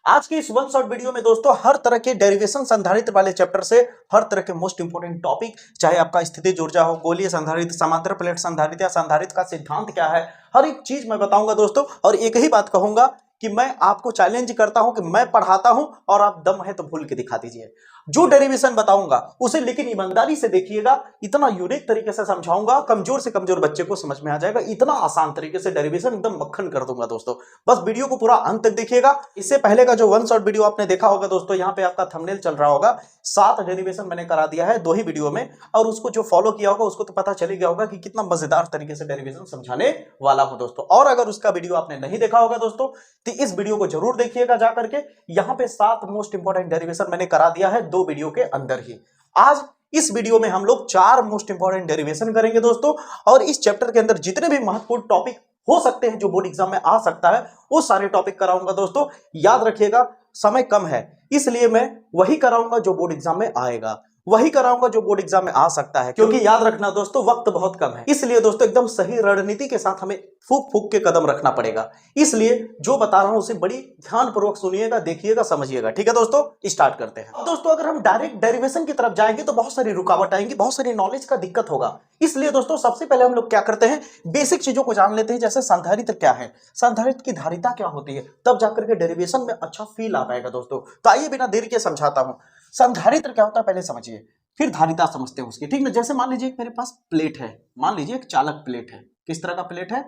आज के इस वन शॉट वीडियो में दोस्तों हर तरह के डेरिवेशन संधारित्र वाले चैप्टर से हर तरह के मोस्ट इंपोर्टेंट टॉपिक, चाहे आपका स्थिति ऊर्जा हो, गोलीय संधारित्र, समांतर प्लेट संधारित्र या संधारित्र का सिद्धांत क्या है, हर एक चीज मैं बताऊंगा दोस्तों। और एक ही बात कहूंगा कि मैं आपको चैलेंज करता हूं कि मैं पढ़ाता हूं और आप दम है तो भूल के दिखा दीजिए। जो डेरिवेशन बताऊंगा उसे लेकिन ईमानदारी से देखिएगा, इतना यूनिक तरीके से समझाऊंगा, कमजोर से कमजोर बच्चे को समझ में आ जाएगा। इतना आसान तरीके से डेरिवेशन एकदम मक्खन कर दूंगा दोस्तों। बस वीडियो को पूरा अंत तक देखिएगा। इससे पहले का जो वन शॉट वीडियो आपने देखा होगा दोस्तों, यहाँ पे आपका थंबनेल चल रहा होगा, 7 डेरिवेशन मैंने करा दिया है 2 ही वीडियो में। और उसको जो फॉलो किया होगा उसको तो पता चल गया होगा कि कितना मजेदार तरीके से डेरिवेशन समझाने वाला हूं दोस्तों। और अगर उसका वीडियो आपने नहीं देखा होगा दोस्तों तो इस वीडियो को जरूर देखिएगा जाकर के। यहाँ पे 7 मोस्ट इंपोर्टेंट डेरिवेशन मैंने करा दिया है 2 वीडियो के अंदर ही। आज इस वीडियो में हम लोग 4 मोस्ट इंपोर्टेंट डेरिवेशन करेंगे दोस्तों। और इस चैप्टर के अंदर जितने भी महत्वपूर्ण टॉपिक हो सकते हैं जो बोर्ड एग्जाम में आ सकता है वो सारे टॉपिक कराऊंगा दोस्तों। याद रखिएगा समय कम है, इसलिए मैं वही कराऊंगा जो बोर्ड एग्जाम में आएगा, वही कराऊंगा जो बोर्ड एग्जाम में आ सकता है। क्योंकि याद रखना दोस्तों वक्त बहुत कम है, इसलिए दोस्तों एकदम सही रणनीति के साथ हमें फूक फूक के कदम रखना पड़ेगा। इसलिए जो बता रहा हूं उसे बड़ी ध्यानपूर्वक सुनिएगा, देखिएगा, समझिएगा। ठीक है दोस्तों, स्टार्ट करते हैं। दोस्तों अगर हम डायरेक्ट डेरिवेशन की तरफ जाएंगे तो बहुत सारी रुकावट आएंगी, बहुत सारी नॉलेज का दिक्कत होगा। इसलिए दोस्तों सबसे पहले हम लोग क्या करते हैं, बेसिक चीजों को जान लेते हैं। जैसे संधारित्र क्या है, संधारित्र की धारिता क्या होती है, तब जाकर के डेरिवेशन में अच्छा फील आ पाएगा दोस्तों। तो आइए बिना देरी के समझाता हूं। संधारित्र क्या होता है पहले समझिए, फिर धारिता समझते हैं उसकी। ठीक ना, जैसे मान लीजिए मेरे पास प्लेट है, मान लीजिए एक चालक प्लेट है। किस तरह का प्लेट है?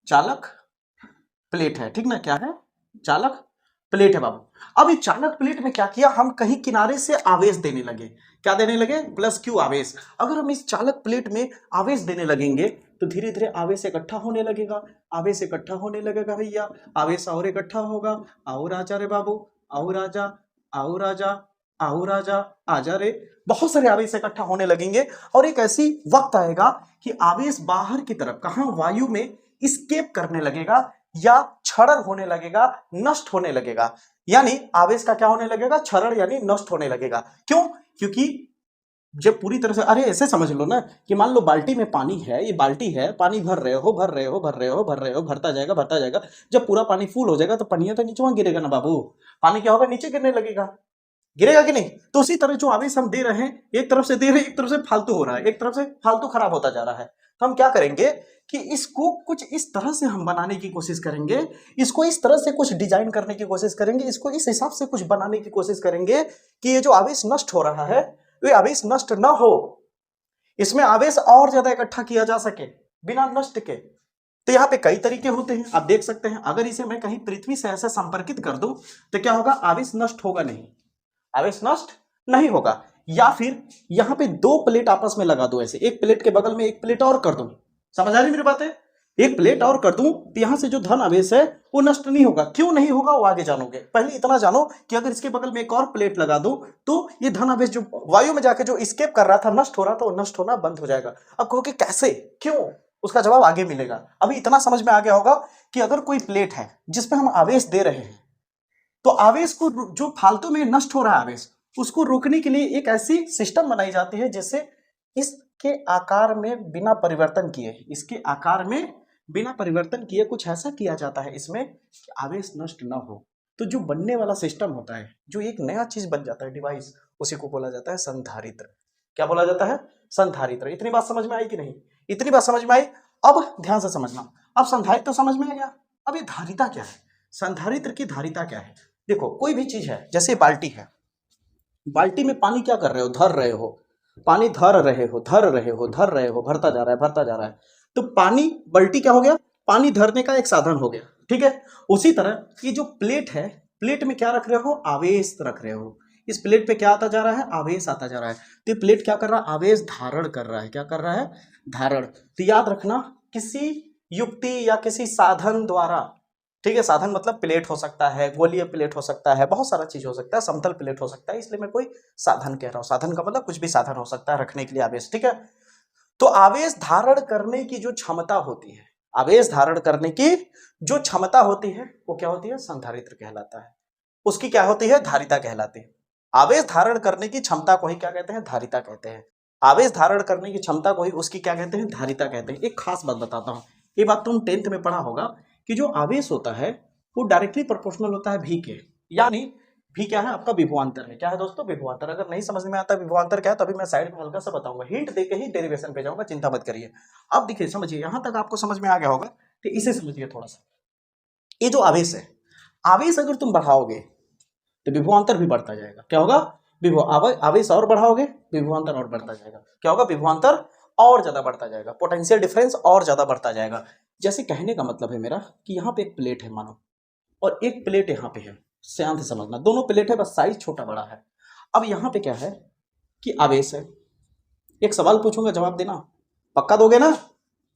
चालक प्लेट है। ठीक ना, क्या है? चालक प्लेट है बाबू। अब इस चालक प्लेट में क्या किया, हम कहीं किनारे से आवेश देने लगे। क्या देने लगे? प्लस क्यू आवेश। अगर हम इस चालक प्लेट में आवेश देने लगेंगे तो धीरे धीरे आवेश इकट्ठा होने लगेगा, आवेश इकट्ठा होने लगेगा भैया, आवेश और इकट्ठा होगा। आओ राजा रे बाबू, आओ राजा, आओ राजा, आओ राजा, आजा रे। बहुत सारे आवेश इकट्ठा होने लगेंगे और एक ऐसी वक्त आएगा कि आवेश बाहर की तरफ, कहां, वायु में स्केप करने लगेगा या क्षरण होने लगेगा, नष्ट होने लगेगा। यानी आवेश का क्या होने लगेगा? क्षरण यानी नष्ट होने लगेगा। क्यों? क्योंकि जब पूरी तरह से, अरे ऐसे समझ लो ना कि मान लो बाल्टी में पानी है, ये बाल्टी है, पानी भर रहे हो, भर रहे हो, भर रहे हो, भर रहे हो, भरता जाएगा, भरता जाएगा। जब पूरा पानी फुल हो जाएगा तो पनिया तो नीचे गिरेगा ना बाबू, पानी क्या होगा? नीचे गिरने लगेगा, गिरेगा कि नहीं? तो उसी तरह जो आवेश हम दे रहे हैं, एक तरफ से दे रहे हैं, एक तरफ से फालतू हो रहा है, एक तरफ से फालतू खराब होता जा रहा है। तो हम क्या करेंगे कि इसको कुछ इस तरह से हम बनाने की कोशिश करेंगे, इसको इस तरह से कुछ डिजाइन करने की कोशिश करेंगे, इसको इस हिसाब से कुछ बनाने की कोशिश करेंगे कि ये जो आवेश नष्ट हो रहा है ये आवेश नष्ट ना हो, इसमें आवेश और ज्यादा इकट्ठा किया जा सके बिना नष्ट के। तो यहाँ पे कई तरीके होते हैं, आप देख सकते हैं। अगर इसे मैं कहीं पृथ्वी से ऐसे संपर्कित कर दूं तो क्या होगा? आवेश नष्ट होगा नहीं, आवेश नष्ट नहीं होगा। या फिर यहां पे 2 प्लेट आपस में लगा दो, ऐसे एक प्लेट के बगल में एक प्लेट और कर दूं, समझ आ रही मेरी बात है? एक प्लेट और कर दूं तो यहां से जो धन आवेश है वो नष्ट नहीं होगा। क्यों नहीं होगा वो आगे जानोगे। पहले इतना जानो कि अगर इसके बगल में एक और प्लेट लगा दूं तो ये धन आवेश जो वायु में जाके जो स्केप कर रहा था, नष्ट हो रहा था, वो नष्ट होना बंद हो जाएगा। अब कहोगे कैसे, क्यों? उसका जवाब आगे मिलेगा। अभी इतना समझ में आ गया होगा कि अगर कोई प्लेट है जिसपे हम आवेश दे रहे हैं तो आवेश को, जो फालतू में नष्ट हो रहा है आवेश, उसको रोकने के लिए एक ऐसी सिस्टम बनाई जाती है जिससे इसके आकार में बिना परिवर्तन किए, इसके आकार में बिना परिवर्तन किए कुछ ऐसा किया जाता है इसमें कि आवेश नष्ट ना हो। तो जो बनने वाला सिस्टम होता है, जो एक नया चीज बन जाता है, डिवाइस, उसी को बोला जाता है संधारित्र। क्या बोला जाता है? संधारित्र। इतनी बात समझ में आई कि नहीं? इतनी बात समझ में आई। अब ध्यान से समझना। अब संधारित्र तो समझ में आ गया, अब ये धारिता क्या है, संधारित्र की धारिता क्या है। देखो कोई भी चीज है, जैसे बाल्टी है, बाल्टी में पानी क्या कर रहे हो? धर रहे हो, पानी धर रहे हो, धर रहे हो, धर रहे हो, भरता जा रहा है, भरता जा रहा है। तो पानी, बाल्टी क्या हो गया? पानी धरने का एक साधन हो गया। ठीक है, उसी तरह ये जो प्लेट है, प्लेट में क्या रख रहे हो? आवेश रख रहे हो। इस प्लेट पे क्या आता जा रहा है? आवेश आता जा रहा है। तो ये प्लेट क्या कर रहा है? आवेश धारण कर रहा है। क्या कर रहा है? धारण। तो याद रखना, किसी युक्ति या किसी साधन द्वारा, ठीक है, साधन मतलब प्लेट हो सकता है, गोलीय प्लेट हो सकता है, बहुत सारा चीज हो सकता है, समतल प्लेट हो सकता है, इसलिए मैं कोई साधन कह रहा हूं। साधन का मतलब कुछ भी साधन हो सकता है रखने के लिए आवेश। ठीक है, तो आवेश धारण करने की जो क्षमता होती है, आवेश धारण करने की जो क्षमता होती है वो क्या होती है? संधारित्र कहलाता है। उसकी क्या होती है? धारिता कहलाती है। आवेश धारण करने की क्षमता को ही क्या कहते हैं? धारिता कहते हैं। आवेश धारण करने की क्षमता को ही उसकी क्या कहते हैं? धारिता कहते हैं। एक खास बात बताता हूं, ये बात तुम 10th में पढ़ा होगा कि जो आवेश होता है वो डायरेक्टली प्रोपोर्शनल होता है V के। यानी भी क्या है आपका विभवांतर है। क्या है दोस्तों? विभवांतर। अगर नहीं समझ में आता विभवांतर क्या है तो अभी मैं साइड में हल्का सा बताऊंगा, हिंट देके ही डेरिवेशन पे जाऊंगा, चिंता मत करिए। अब देखिए समझिए, यहां तक आपको समझ में आ गया होगा, तो इसे समझिए थोड़ा सा। ये जो आवेश है, आवेश अगर तुम बढ़ाओगे तो विभवांतर भी बढ़ता जाएगा। क्या होगा? आवेश और बढ़ाओगे विभवांतर और बढ़ता जाएगा। क्या होगा? विभवांतर और ज्यादा बढ़ता जाएगा, पोटेंशियल डिफरेंस और ज्यादा बढ़ता जाएगा। जैसे कहने का मतलब है मेरा कि यहाँ पे एक प्लेट है मानो, और एक प्लेट यहाँ पे है। ध्यान से समझना, दोनों प्लेट है, बस साइज छोटा बड़ा है। अब यहाँ पे क्या है कि आवेश है। एक सवाल पूछूंगा, जवाब देना, पक्का दोगे ना?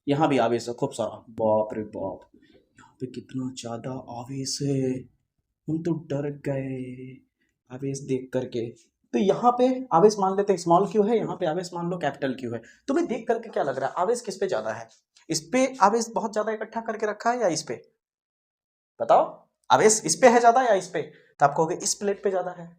यहाँ भी आवेश है खूब सारा। बाप रे बाप, यहाँ पे कितना ज्यादा आवेश है, हम तो डर गए आवेश देख करके। तो यहाँ पे आवेश मान लेते हैं स्मॉल क्यू है, यहाँ पे आवेश मान लो कैपिटल क्यू है। तुम्हें देख करके क्या लग रहा है, आवेश किस पे ज्यादा है? इस पे आवेश बहुत ज्यादा इकट्ठा करके रखा है या इस पे? बताओ, आवेश इस पे है ज्यादा या इस पे? तो आप कहोगे इस प्लेट पे ज्यादा है।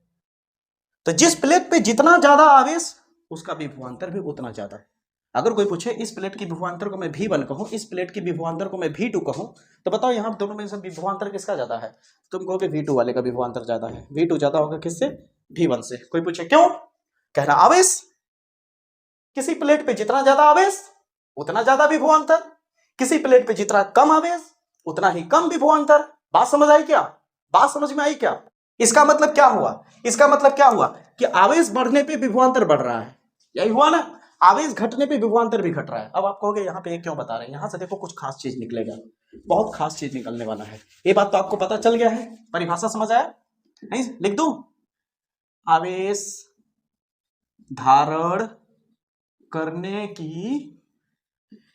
तो जिस प्लेट पे जितना ज्यादा आवेश, उसका विभवांतर भी उतना ज्यादा है। अगर कोई पूछे इस प्लेट की विभवांतर को मैं V1 कहूं, इस प्लेट की विभवांतर को मैं V2 कहूं, तो बताओ यहाँ दोनों में से विभवांतर किसका ज्यादा है? तुम कहोगे V2 वाले का विभवांतर ज्यादा है। V2 ज्यादा होगा किससे? V1 से। कोई पूछे क्यों? कहना आवेश, किसी प्लेट पे जितना ज्यादा आवेश उतना ज्यादा विभवांतर, किसी प्लेट पे जितना कम आवेश उतना ही कम विभवांतर। बात समझ आई क्या? बात समझ में आई क्या? इसका मतलब क्या हुआ? इसका मतलब क्या हुआ कि आवेश बढ़ने पे विभवांतर बढ़ रहा है, यही हुआ ना? आवेश घटने पे विभवांतर भी घट रहा है। अब आप कहोगे यहाँ पे क्यों बता रहे हैं? यहाँ से देखो कुछ खास चीज निकलेगा, बहुत खास चीज निकलने वाला है। ये बात तो आपको पता चल गया है, परिभाषा समझ आया? नहीं लिख दूं? आवेश धारण करने की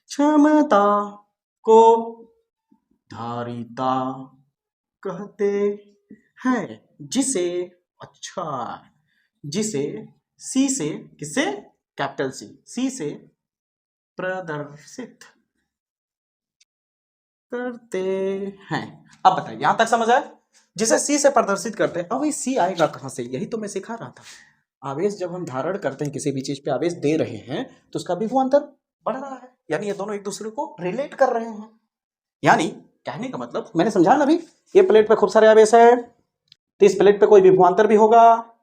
क्षमता को धारिता कहते हैं, जिसे, अच्छा, जिसे सी से, किससे? कैपिटल सी से प्रदर्शित करते हैं। अब बताइए यहां तक समझ आया? जिसे सी से प्रदर्शित करते हैं। अब ये सी आएगा कहां से? यही तो मैं सिखा रहा था। आवेश जब हम धारण करते हैं, किसी भी चीज पे आवेश दे रहे हैं, तो उसका विभवांतर बढ़ रहा है, यानी ये दोनों एक दूसरे को रिलेट कर रहे हैं। यानी कहने का मतलब मैंने समझा ना अभी, ये प्लेट पे खूब सारे आवेश है, तो इस प्लेट पे कोई विभवांतर भी होगा।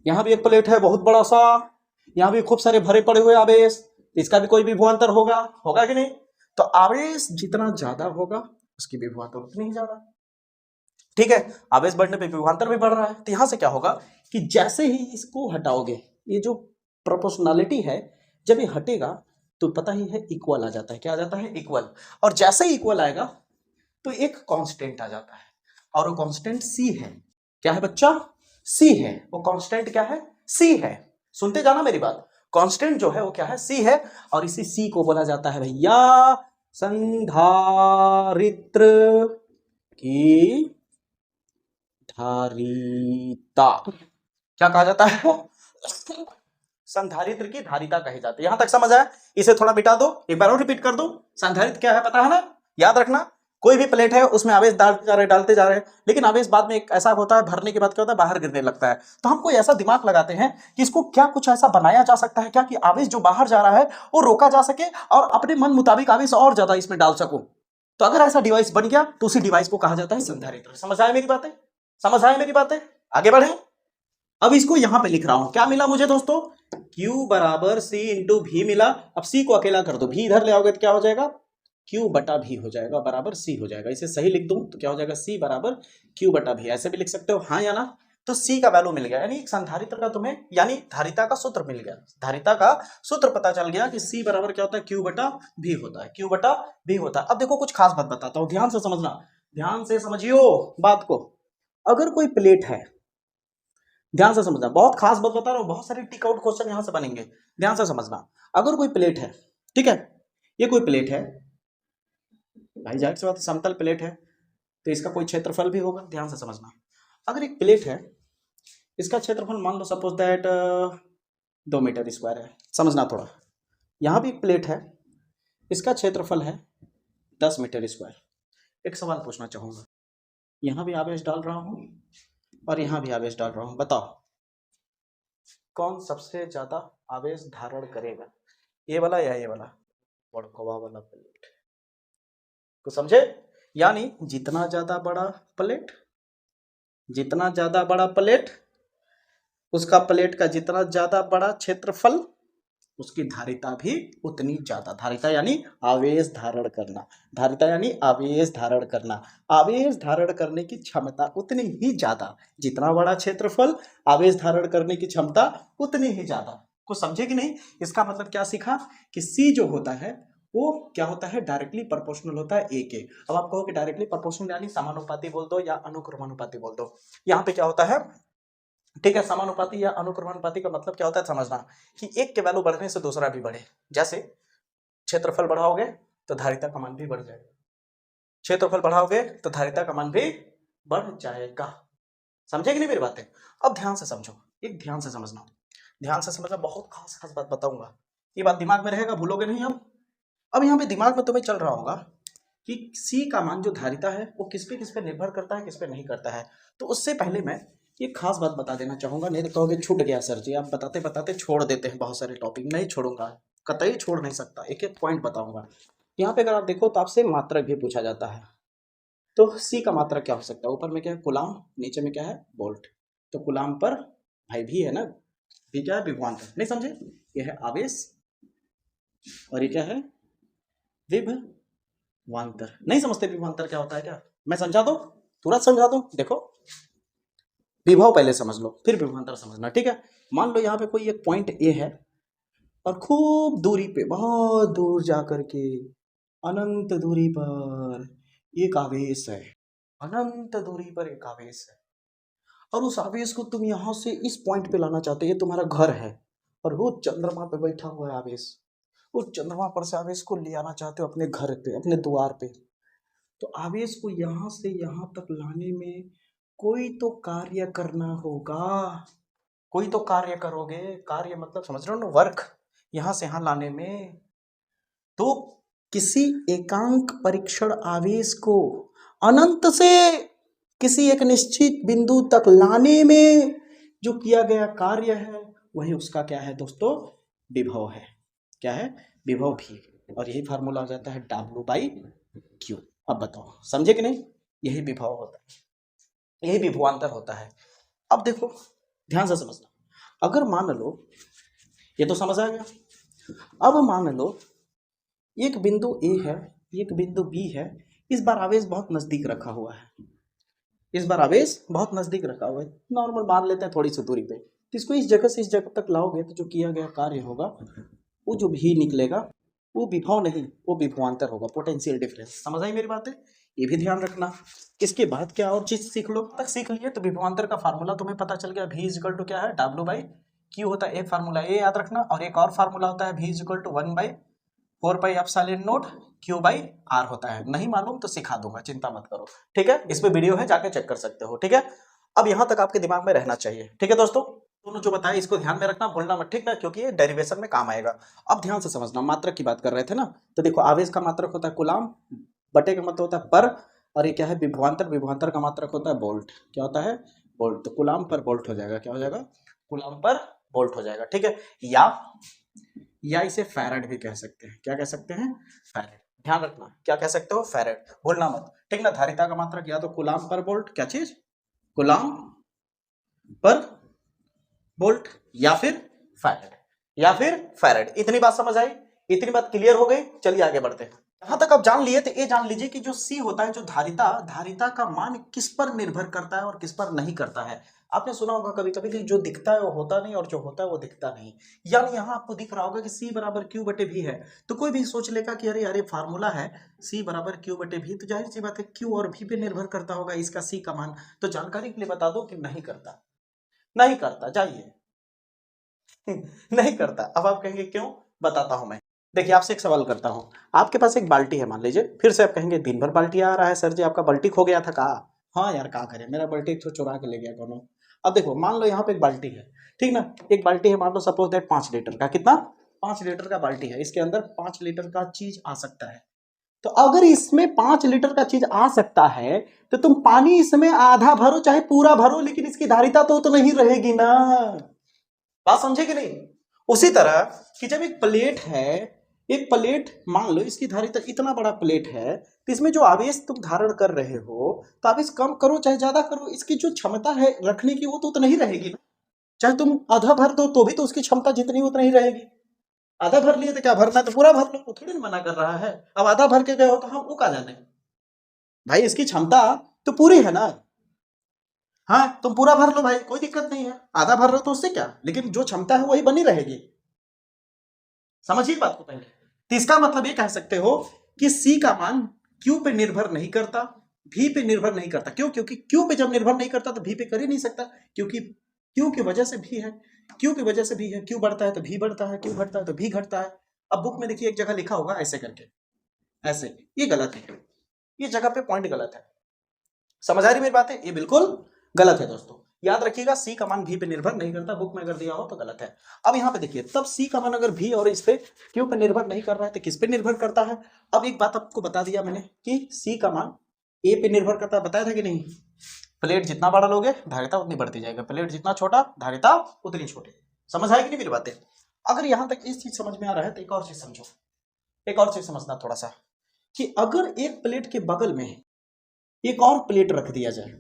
यहाँ भी एक प्लेट है बहुत बड़ा सा, यहाँ भी खूब सारे भरे पड़े हुए आवेश, इसका भी कोई विभवांतर होगा, होगा कि नहीं? तो आवेश जितना ज्यादा होगा उसकी विभवांतर उतनी ही ज्यादा। ठीक है, आवेश बढ़ने पे विभवांतर भी बढ़ रहा है। तो यहां से क्या होगा कि जैसे ही इसको हटाओगे, ये जो प्रोपोर्शनैलिटी है, जब ये हटेगा तो पता ही है इक्वल आ जाता है। क्या आ जाता है? इक्वल। और जैसे ही इक्वल आएगा तो एक कांस्टेंट आ जाता है, और वो कांस्टेंट सी है। क्या है बच्चा? सी है। वो कांस्टेंट क्या है? सी है। सुनते जाना मेरी बात, कांस्टेंट जो है वो क्या है? सी है। और इसी सी को बोला जाता है भैया संधारित्र की धारिता। क्या कहा जाता है? संधारित्र की धारिता कही जाती है। यहां तक समझ आया? इसे थोड़ा मिटा दो, एक बार और रिपीट कर दो। संधारित्र क्या है पता है ना? याद रखना, कोई भी प्लेट है उसमें आवेश डालते जा रहे हैं, लेकिन आवेश बाद में एक ऐसा होता है, भरने के बाद क्या होता है? बाहर गिरने लगता है। तो हम कोई ऐसा दिमाग लगाते हैं कि इसको क्या कुछ ऐसा बनाया जा सकता है क्या कि आवेश जो बाहर जा रहा है वो रोका जा सके, और अपने मन मुताबिक आवेश और ज्यादा इसमें डाल सको। तो अगर ऐसा डिवाइस बन गया तो उसी डिवाइस को कहा जाता है संधारित्र। समझ आए मेरी बातें? समझ आए मेरी बातें? आगे बढ़े। अब इसको यहां पे लिख रहा हूं, क्या मिला मुझे दोस्तों? Q बराबर C इंटू भी मिला। अब C को अकेला कर दो, भी इधर ले आओगे तो क्या हो जाएगा? Q बटा भी हो जाएगा, बराबर C हो जाएगा। इसे सही लिख दूं तो क्या हो जाएगा? C बराबर Q बटा भी। ऐसे भी लिख सकते हो, हाँ या ना? तो C का वैल्यू मिल गया, यानी एक संधारित्र का तुम्हें, यानी धारिता का सूत्र मिल गया। धारिता का सूत्र पता चल गया कि C बराबर क्या होता है? Q बटा भी होता है। Q बटा भी होता है। अब देखो कुछ खास बात बताता हूं, ध्यान से समझना, ध्यान से समझियो बात को। अगर कोई प्लेट है, ध्यान से समझना, बहुत खास बात बता रहा हूं, बहुत सारे टिक आउट क्वेश्चन यहां से बनेंगे, ध्यान से समझना। अगर कोई प्लेट है, ठीक है, ये कोई प्लेट है भाई, जाहिर सी बात समतल प्लेट है, तो इसका कोई क्षेत्रफल भी होगा, ध्यान से समझना। अगर एक प्लेट है, इसका क्षेत्रफल मान लो सपोज दैट 2 मीटर स्क्वायर है, समझना थोड़ा। यहां भी एक प्लेट है, इसका क्षेत्रफल है 10 मीटर स्क्वायर। एक सवाल पूछना चाहूंगा, यहां भी आवेश डाल रहा हूं और यहां भी आवेश डाल रहा हूं, बताओ कौन सबसे ज्यादा आवेश धारण करेगा, ये वाला या ये वाला? बड़कवा वाला प्लेट को समझे? यानी जितना ज्यादा बड़ा प्लेट जितना ज्यादा बड़ा प्लेट, उसका प्लेट का जितना ज्यादा बड़ा क्षेत्रफल, उसकी धारिता भी उतनी ज्यादा। धारिता यानी आवेश धारण करना, धारिता यानी आवेश धारण करना, आवेश धारण करने की क्षमता उतनी ही ज्यादा। जितना बड़ा क्षेत्रफल, आवेश धारण करने की क्षमता उतनी ही ज्यादा। कुछ समझे कि नहीं? इसका मतलब क्या सीखा कि सी जो होता है वो क्या होता है, डायरेक्टली प्रोपोर्शनल होता है ए के। अब आप कहो कि डायरेक्टली प्रोपोर्शनल यानी समानुपाती बोल दो या अनुक्रमानुपाती बोल दो। यहाँ पे क्या होता है, ठीक है, समानुपाती या अनुक्रमानुपाती का मतलब क्या होता है समझना, कि एक के वैल्यू बढ़ने से दूसरा भी बढ़े। जैसे क्षेत्रफल बढ़ाओगे तो धारिता का मान भी बढ़ जाएगा, क्षेत्रफल बढ़ाओगे तो धारिता का मान भी बढ़ जाएगा। समझे कि नहीं मेरी बातें? अब ध्यान से समझो, एक ध्यान से समझना, ध्यान से समझना, बहुत खास खास बात बताऊंगा, ये बात दिमाग में रहेगा, भूलोगे नहीं। अब यहाँ पे दिमाग में तुम्हें चल रहा होगा कि सी का मान जो धारिता है वो किस पे निर्भर करता है, किस पे नहीं करता है। तो उससे पहले मैं ये खास बात बता देना चाहूंगा, नहीं तो कहोगे छूट गया सर जी, आप बताते बताते छोड़ देते हैं बहुत सारे टॉपिक। नहीं छोड़ूंगा, कतई छोड़ नहीं सकता, एक एक पॉइंट बताऊंगा। यहाँ पे अगर आप देखो तो आपसे मात्रक भी पूछा जाता है। तो सी का मात्रक क्या हो सकता है? ऊपर में क्या है, कूलाम, नीचे में क्या है, वोल्ट। तो कूलाम पर भाई भी है ना, भी क्या है, विभवांतर। नहीं समझे? ये है आवेश और ये क्या है, विभवांतर। नहीं समझते विभवांतर क्या होता है क्या? मैं समझा दो, तुरंत समझा दो। देखो, विभव पहले समझ लो फिर विभवांतर समझना, ठीक है? मान लो यहाँ पे कोई एक पॉइंट ए है और खूब दूरी पे, बहुत दूर जाकर के, अनंत दूरी पर एक आवेश है, अनंत दूरी पर एक आवेश है, और उस आवेश को तुम यहां से इस पॉइंट पे लाना चाहते हो। ये तुम्हारा घर है और वो चंद्रमा पे बैठा हुआ है आवेश, उस चंद्रमा पर से आवेश को ले आना चाहते हो अपने घर पे, अपने द्वार पे। तो आवेश को यहां से यहां तक लाने में कोई तो कार्य करना होगा, कोई तो कार्य करोगे। कार्य मतलब समझ रहे हो ना, वर्क, यहां से यहां लाने में। तो किसी एकांक परीक्षण आवेश को अनंत से किसी एक निश्चित बिंदु तक लाने में जो किया गया कार्य है वही उसका क्या है दोस्तों, विभव है। क्या है, विभव भी। और यही फार्मूला हो जाता है W/Q। अब बताओ समझे कि नहीं? यही विभव होता है, यही विभवांतर होता है। अब देखो ध्यान से समझना, अगर मान लो, ये तो समझ आ गया। अब मान लो एक बिंदु ए है, एक बिंदु बी है, इस बार आवेश बहुत नजदीक रखा हुआ है, इस बार आवेश बहुत नजदीक रखा हुआ है, नॉर्मल मान लेते हैं थोड़ी सी दूरी पे। तो इसको इस जगह से इस जगह तक लाओगे तो जो किया गया कार्य होगा वो जो भी निकलेगा वो विभव नहीं, वो विभवांतर होगा, पोटेंशियल डिफरेंस। समझ आई मेरी बातें? ये भी ध्यान रखना। इसके बाद क्या और चीज सीख लो, तक सीख लिए तो विभवांतर का फार्मूला तुम्हें पता चल गया, V इक्वल टू क्या है, W/Q होता है। एक फार्मूला ये याद रखना, और एक और फार्मूला होता है V इक्वल टू 1/4πε0 Q/R होता है। नहीं मालूम तो सिखा दूंगा, चिंता मत करो, ठीक है? इसमें वीडियो है, जाके चेक कर सकते हो, ठीक है? अब यहां तक आपके दिमाग में रहना चाहिए, ठीक है दोस्तों? दोनों जो बताया इसको ध्यान में रखना, भूलना मत, ठीक ना? क्योंकि ये डेरिवेशन में काम आएगा। अब ध्यान से समझना, मात्रक की बात कर रहे थे ना, तो देखो आवेश का मात्रक होता है कूलाम, बटे का मतलब होता है पर, और ये क्या है, विभवांतर, विभवांतर का मात्रक होता है वोल्ट। क्या होता है, वोल्ट। तो कूलाम पर वोल्ट हो जाएगा, क्या हो जाएगा, कूलाम पर वोल्ट हो जाएगा, ठीक है? या इसे फैरेड भी कह सकते हैं। क्या कह सकते हैं, फैरेड। ध्यान रखना, क्या कह सकते हो, फैरेड, भूलना मत, ठीक ना? धारिता का मात्रक या तो कूलाम पर वोल्ट, क्या चीज, कूलाम पर वोल्ट, या फिर फैरेड, या फिर फैरेड। इतनी बात समझ आई? इतनी बात क्लियर हो गई? चलिए आगे बढ़ते हैं। यहां तक आप जान लिए तो ये जान लीजिए कि जो सी होता है, जो धारिता, धारिता का मान किस पर निर्भर करता है और किस पर नहीं करता है। आपने सुना होगा कभी कभी कि जो दिखता है वो होता नहीं, और जो होता है वो दिखता नहीं। यानी यहां आपको दिख रहा होगा कि C बराबर Q/V है, तो कोई भी सोच लेगा कि अरे अरे फार्मूला है C बराबर Q/V, तो जाहिर सी बात है Q और V पे निर्भर करता होगा इसका C का मान। तो जानकारी के लिए बता दो कि नहीं करता, नहीं करता, जाइए नहीं करता। अब आप कहेंगे क्यों, बताता हूं मैं। देखिए आपसे एक सवाल करता हूं, आपके पास एक बाल्टी है मान लीजिए, फिर से आप कहेंगे दिन भर बाल्टी आ रहा है सर जी, आपका बाल्टी खो गया था कहा? हाँ यार, क्या करें, मेरा बाल्टी तो चुरा के ले गया कोनो। अब देखो मान लो यहाँ पे एक बाल्टी है, ठीक ना? एक बाल्टी है, मान लो सपोज दैट 5 लीटर का, कितना, 5 लीटर का बाल्टी है, इसके अंदर 5 लीटर का चीज आ सकता है। तो अगर इसमें 5 लीटर का चीज आ सकता है तो तुम पानी इसमें आधा भरो चाहे पूरा भरो, लेकिन इसकी धारिता तो नहीं रहेगी ना। बात समझे कि नहीं? उसी तरह कि जब एक प्लेट है एक प्लेट मान लो इसकी धारिता इतना बड़ा प्लेट है, तो इसमें जो आवेश तुम धारण कर रहे हो, तो आवेश कम करो चाहे ज्यादा करो, इसकी जो क्षमता है रखने की वो तो उतना ही रहेगी ना। चाहे तुम आधा भर दो तो भी तो उसकी क्षमता जितनी उतना ही रहेगी। आधा भर लिए तो क्या भरना है तो पूरा भर लो, वो थोड़ी ना मना कर रहा है। अब आधा भर के गए हो तो हम वो का जाने भाई, इसकी क्षमता तो पूरी है ना। हाँ तुम पूरा भर लो भाई, कोई दिक्कत नहीं है, आधा भर रहे हो तो उससे क्या, लेकिन जो क्षमता है वही बनी रहेगी। समझिए बात को पहले। तो इसका मतलब ये कह सकते हो कि C का मान Q पे निर्भर नहीं करता, V पे निर्भर नहीं करता। क्यों? क्योंकि Q पे जब निर्भर नहीं करता तो V पे कर ही नहीं सकता, क्योंकि Q की वजह से V है, Q की वजह से V है। Q बढ़ता है तो V बढ़ता है, Q घटता है तो V घटता है। अब बुक में देखिए एक जगह लिखा होगा ऐसे करके, ऐसे, ये गलत है, ये जगह पे पॉइंट गलत है। समझ आ रही मेरी बात है? ये बिल्कुल गलत है दोस्तों, याद रखिएगा। C का मान V पे निर्भर नहीं करता, बुक में अगर दिया हो तो गलत है। अब यहाँ पे देखिए, तब C का मान अगर V और इस पे Q पे निर्भर नहीं कर रहा है तो किस पे निर्भर करता है? अब एक बात आपको बता दिया मैंने कि C का मान A पे निर्भर करता है, बताया था कि नहीं? प्लेट जितना बड़ा लोगे धारिता उतनी बढ़ती जाएगी, प्लेट जितना छोटा धारिता उतनी छोटी। समझ आएगी नहीं मेरी बातें? अगर यहां तक इस चीज समझ में आ रहा है तो एक और चीज समझो, एक और चीज समझना थोड़ा सा, कि अगर एक प्लेट के बगल में एक और प्लेट रख दिया जाए,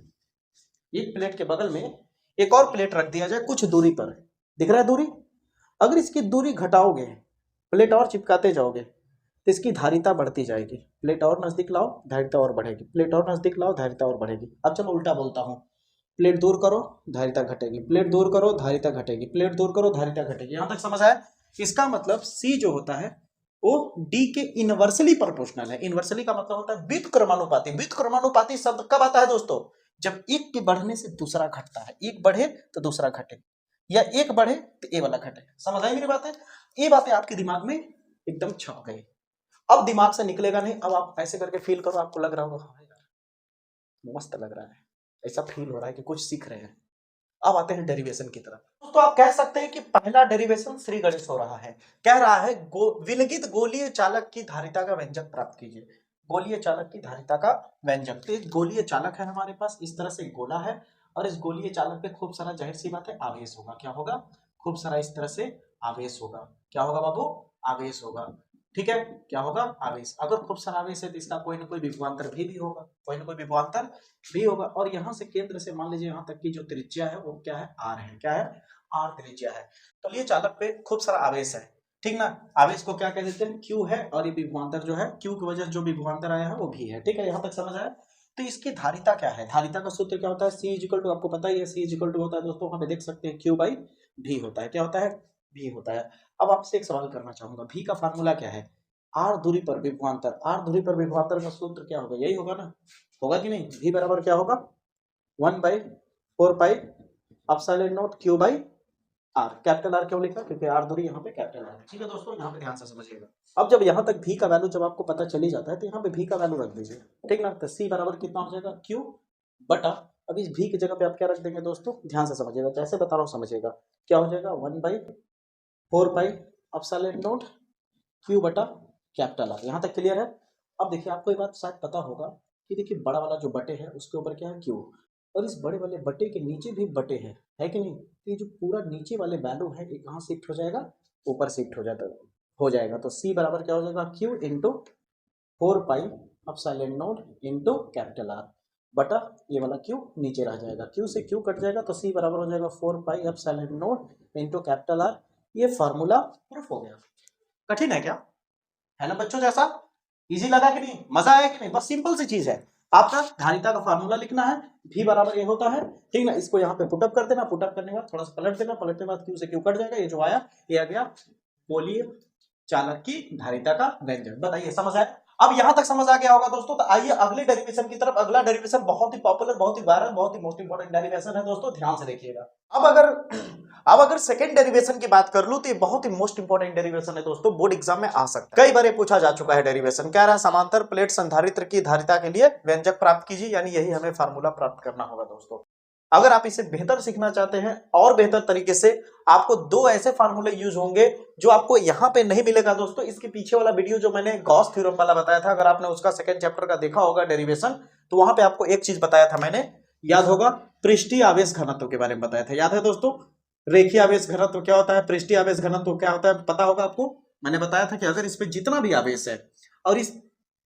एक प्लेट के बगल में एक और प्लेट रख दिया जाए कुछ दूरी पर, दिख रहा है दूरी? अगर इसकी दूरी घटाओगे, प्लेट और चिपकाते जाओगे तो इसकी धारिता बढ़ती जाएगी। प्लेट और नजदीक लाओ धारिता और बढ़ेगी, प्लेट और नजदीक लाओ धारिता और बढ़ेगी। अब चलो उल्टा बोलता हूं, प्लेट दूर करो धारिता घटेगी, प्लेट दूर करो धारिता घटेगी, प्लेट दूर करो धारिता घटेगी। यहां तक समझ आया? इसका मतलब C जो होता है वो D के इनवर्सली प्रोपोर्शनल है। इनवर्सली का मतलब होता है व्युत्क्रमानुपाती। व्युत्क्रमानुपाती शब्द कब आता है दोस्तों? जब एक के बढ़ने से दूसरा घटता है, एक बढ़े तो दूसरा घटे, या एक बढ़े तो ए वाला घटे। समझ आई मेरी बात है? ये बातें आपके दिमाग में एकदम छप गई, अब दिमाग से निकलेगा नहीं। अब आप ऐसे करके फील करो, आपको लग रहा होगा हाँ यार मस्त लग रहा है, ऐसा फील हो रहा है कि कुछ सीख रहे हैं। अब आते हैं डेरिवेशन की तरफ। तो आप कह सकते हैं कि पहला डेरिवेशन श्री गणेश हो रहा है, कह रहा है विलगित गोलीय चालक की धारिता का व्यंजक प्राप्त कीजिए। गोलीय चालक की धारिता का व्यंजक, तो एक गोलीय चालक है हमारे पास, इस तरह से गोला है, और इस गोलीय चालक पे खूब सारा, जाहिर सी बात है, आवेश होगा। क्या होगा? खूब सारा इस तरह से आवेश होगा। क्या होगा बाबू? आवेश होगा। ठीक है, क्या होगा? आवेश। अगर खूब सारा आवेश है तो इसका कोई ना कोई विभवांतर भी होगा, कोई ना कोई विभवांतर भी होगा। और यहां से केंद्र से मान लीजिए यहां तक की जो त्रिज्या है वो क्या है? आर है। क्या है? आर त्रिज्या है। तो ये चालक पे खूब सारा आवेश है, ठीक ना? आवेश को क्या कह देते हैं? क्यू है, और ये विभवांतर जो है क्यू की वजह से जो विभवांतर आया है वो भी है। ठीक है, यहां तक समझ आया? तो इसकी धारिता क्या है? धारिता का सूत्र क्या होता है? C इक्वल टू, आपको पता ही है, C इक्वल टू होता है दोस्तों, वहां पे देख सकते हैं Q बाई V होता है। क्या होता है? V होता है। अब आपसे एक सवाल करना चाहूंगा, V का फार्मूला क्या है? आर दूरी पर विभवांतर, आर दूरी पर विभवांतर का सूत्र क्या होगा? यही होगा ना, होगा कि नहीं? V बराबर क्या होगा? 1/4 pi epsilon nought Q by R. Capital R क्यों लिखा? क्योंकि आर दूरी यहाँ पे कैपिटल आर है। ठीक है दोस्तों, यहाँ पे ध्यान से समझिएगा। अब जब यहाँ तक V का वैल्यू जब आपको पता चली जाता है तो यहाँ पे V का वैल्यू रख दीजिए, ठीक ना? तो C बराबर कितना हो जाएगा? Q बटा, अब इस V की जगह पे आप क्या रख देंगे दोस्तों? ध्यान से समझिएगा, जैसे बता रहा हूँ समझिएगा। क्या हो जाएगा? 1/4 पाई एप्सिलॉन नॉट Q बटा कैपिटल आर। यहाँ तक क्लियर है? अब देखिए, आपको ये बात शायद पता होगा कि देखिए बड़ा वाला जो बटे है उसके ऊपर क्या है? Q, और इस बड़े वाले बटे के नीचे भी बटे हैं, है कि नहीं? तो ये जो पूरा नीचे वाले वैल्यू है ये कहाँ शिफ्ट हो जाएगा? ऊपर शिफ्ट हो जाएगा। तो C बराबर क्या हो जाएगा? Q into 4 pi epsilon not into capital R बटा ये वाला Q नीचे रह जाएगा, Q से Q कट जाएगा तो C बराबर हो जाएगा 4 पाई epsilon not into capital R. ये फार्मूला प्रूफ हो गया। कठिन है क्या? है ना बच्चों? जैसा इजी लगा कि नहीं? मजा आया कि नहीं? बस सिंपल सी चीज है, आपका धारिता का फार्मूला लिखना है। V बराबर ये होता है, ठीक ना? इसको यहाँ पे पुटअप कर देना, पुटअप करने के बाद थोड़ा सा पलट देना, पलटने के बाद Q से Q कट जाएगा, ये जो आया ये आ गया गोलीय चालक की धारिता का व्यंजक। बताइए समझ आया? अब यहां तक समझ आ गया होगा दोस्तों। तो आइए अगले डेरिवेशन की तरफ। अगला डेरिवेशन बहुत ही पॉपुलर, बहुत ही वायरल, बहुत ही मोस्ट इंपोर्टेंट डेरिवेशन है दोस्तों, ध्यान से देखिएगा। अब अगर सेकंड डेरिवेशन की बात कर लूं तो ये बहुत ही मोस्ट इंपोर्टेंट डेरिवेशन है दोस्तों, बोर्ड एग्जाम में आ सकता है, कई बार ये पूछा जा चुका है डेरिवेशन। क्या रहा? समांतर प्लेट संधारित्र की धारिता के लिए व्यंजक प्राप्त कीजिए, यानी यही हमें फार्मूला प्राप्त करना होगा दोस्तों। अगर आप इसे बेहतर सीखना चाहते हैं और बेहतर तरीके से, आपको दो ऐसे फार्मूले यूज होंगे जो आपको यहां पे नहीं मिलेगा दोस्तों। इसके पीछे वाला वीडियो जो मैंने गॉस थ्योरम वाला बताया था, अगर आपने उसका सेकंड चैप्टर का देखा होगा डेरिवेशन, तो वहां पे आपको एक चीज बताया था मैंने, याद होगा, पृष्ठीय आवेश घनत्व के बारे में बताया था। याद है दोस्तों? रेखीय आवेश घनत्व क्या होता है, पृष्ठीय आवेश घनत्व क्या होता है, पता होगा आपको? मैंने बताया था कि अगर इस पे जितना भी आवेश है और इस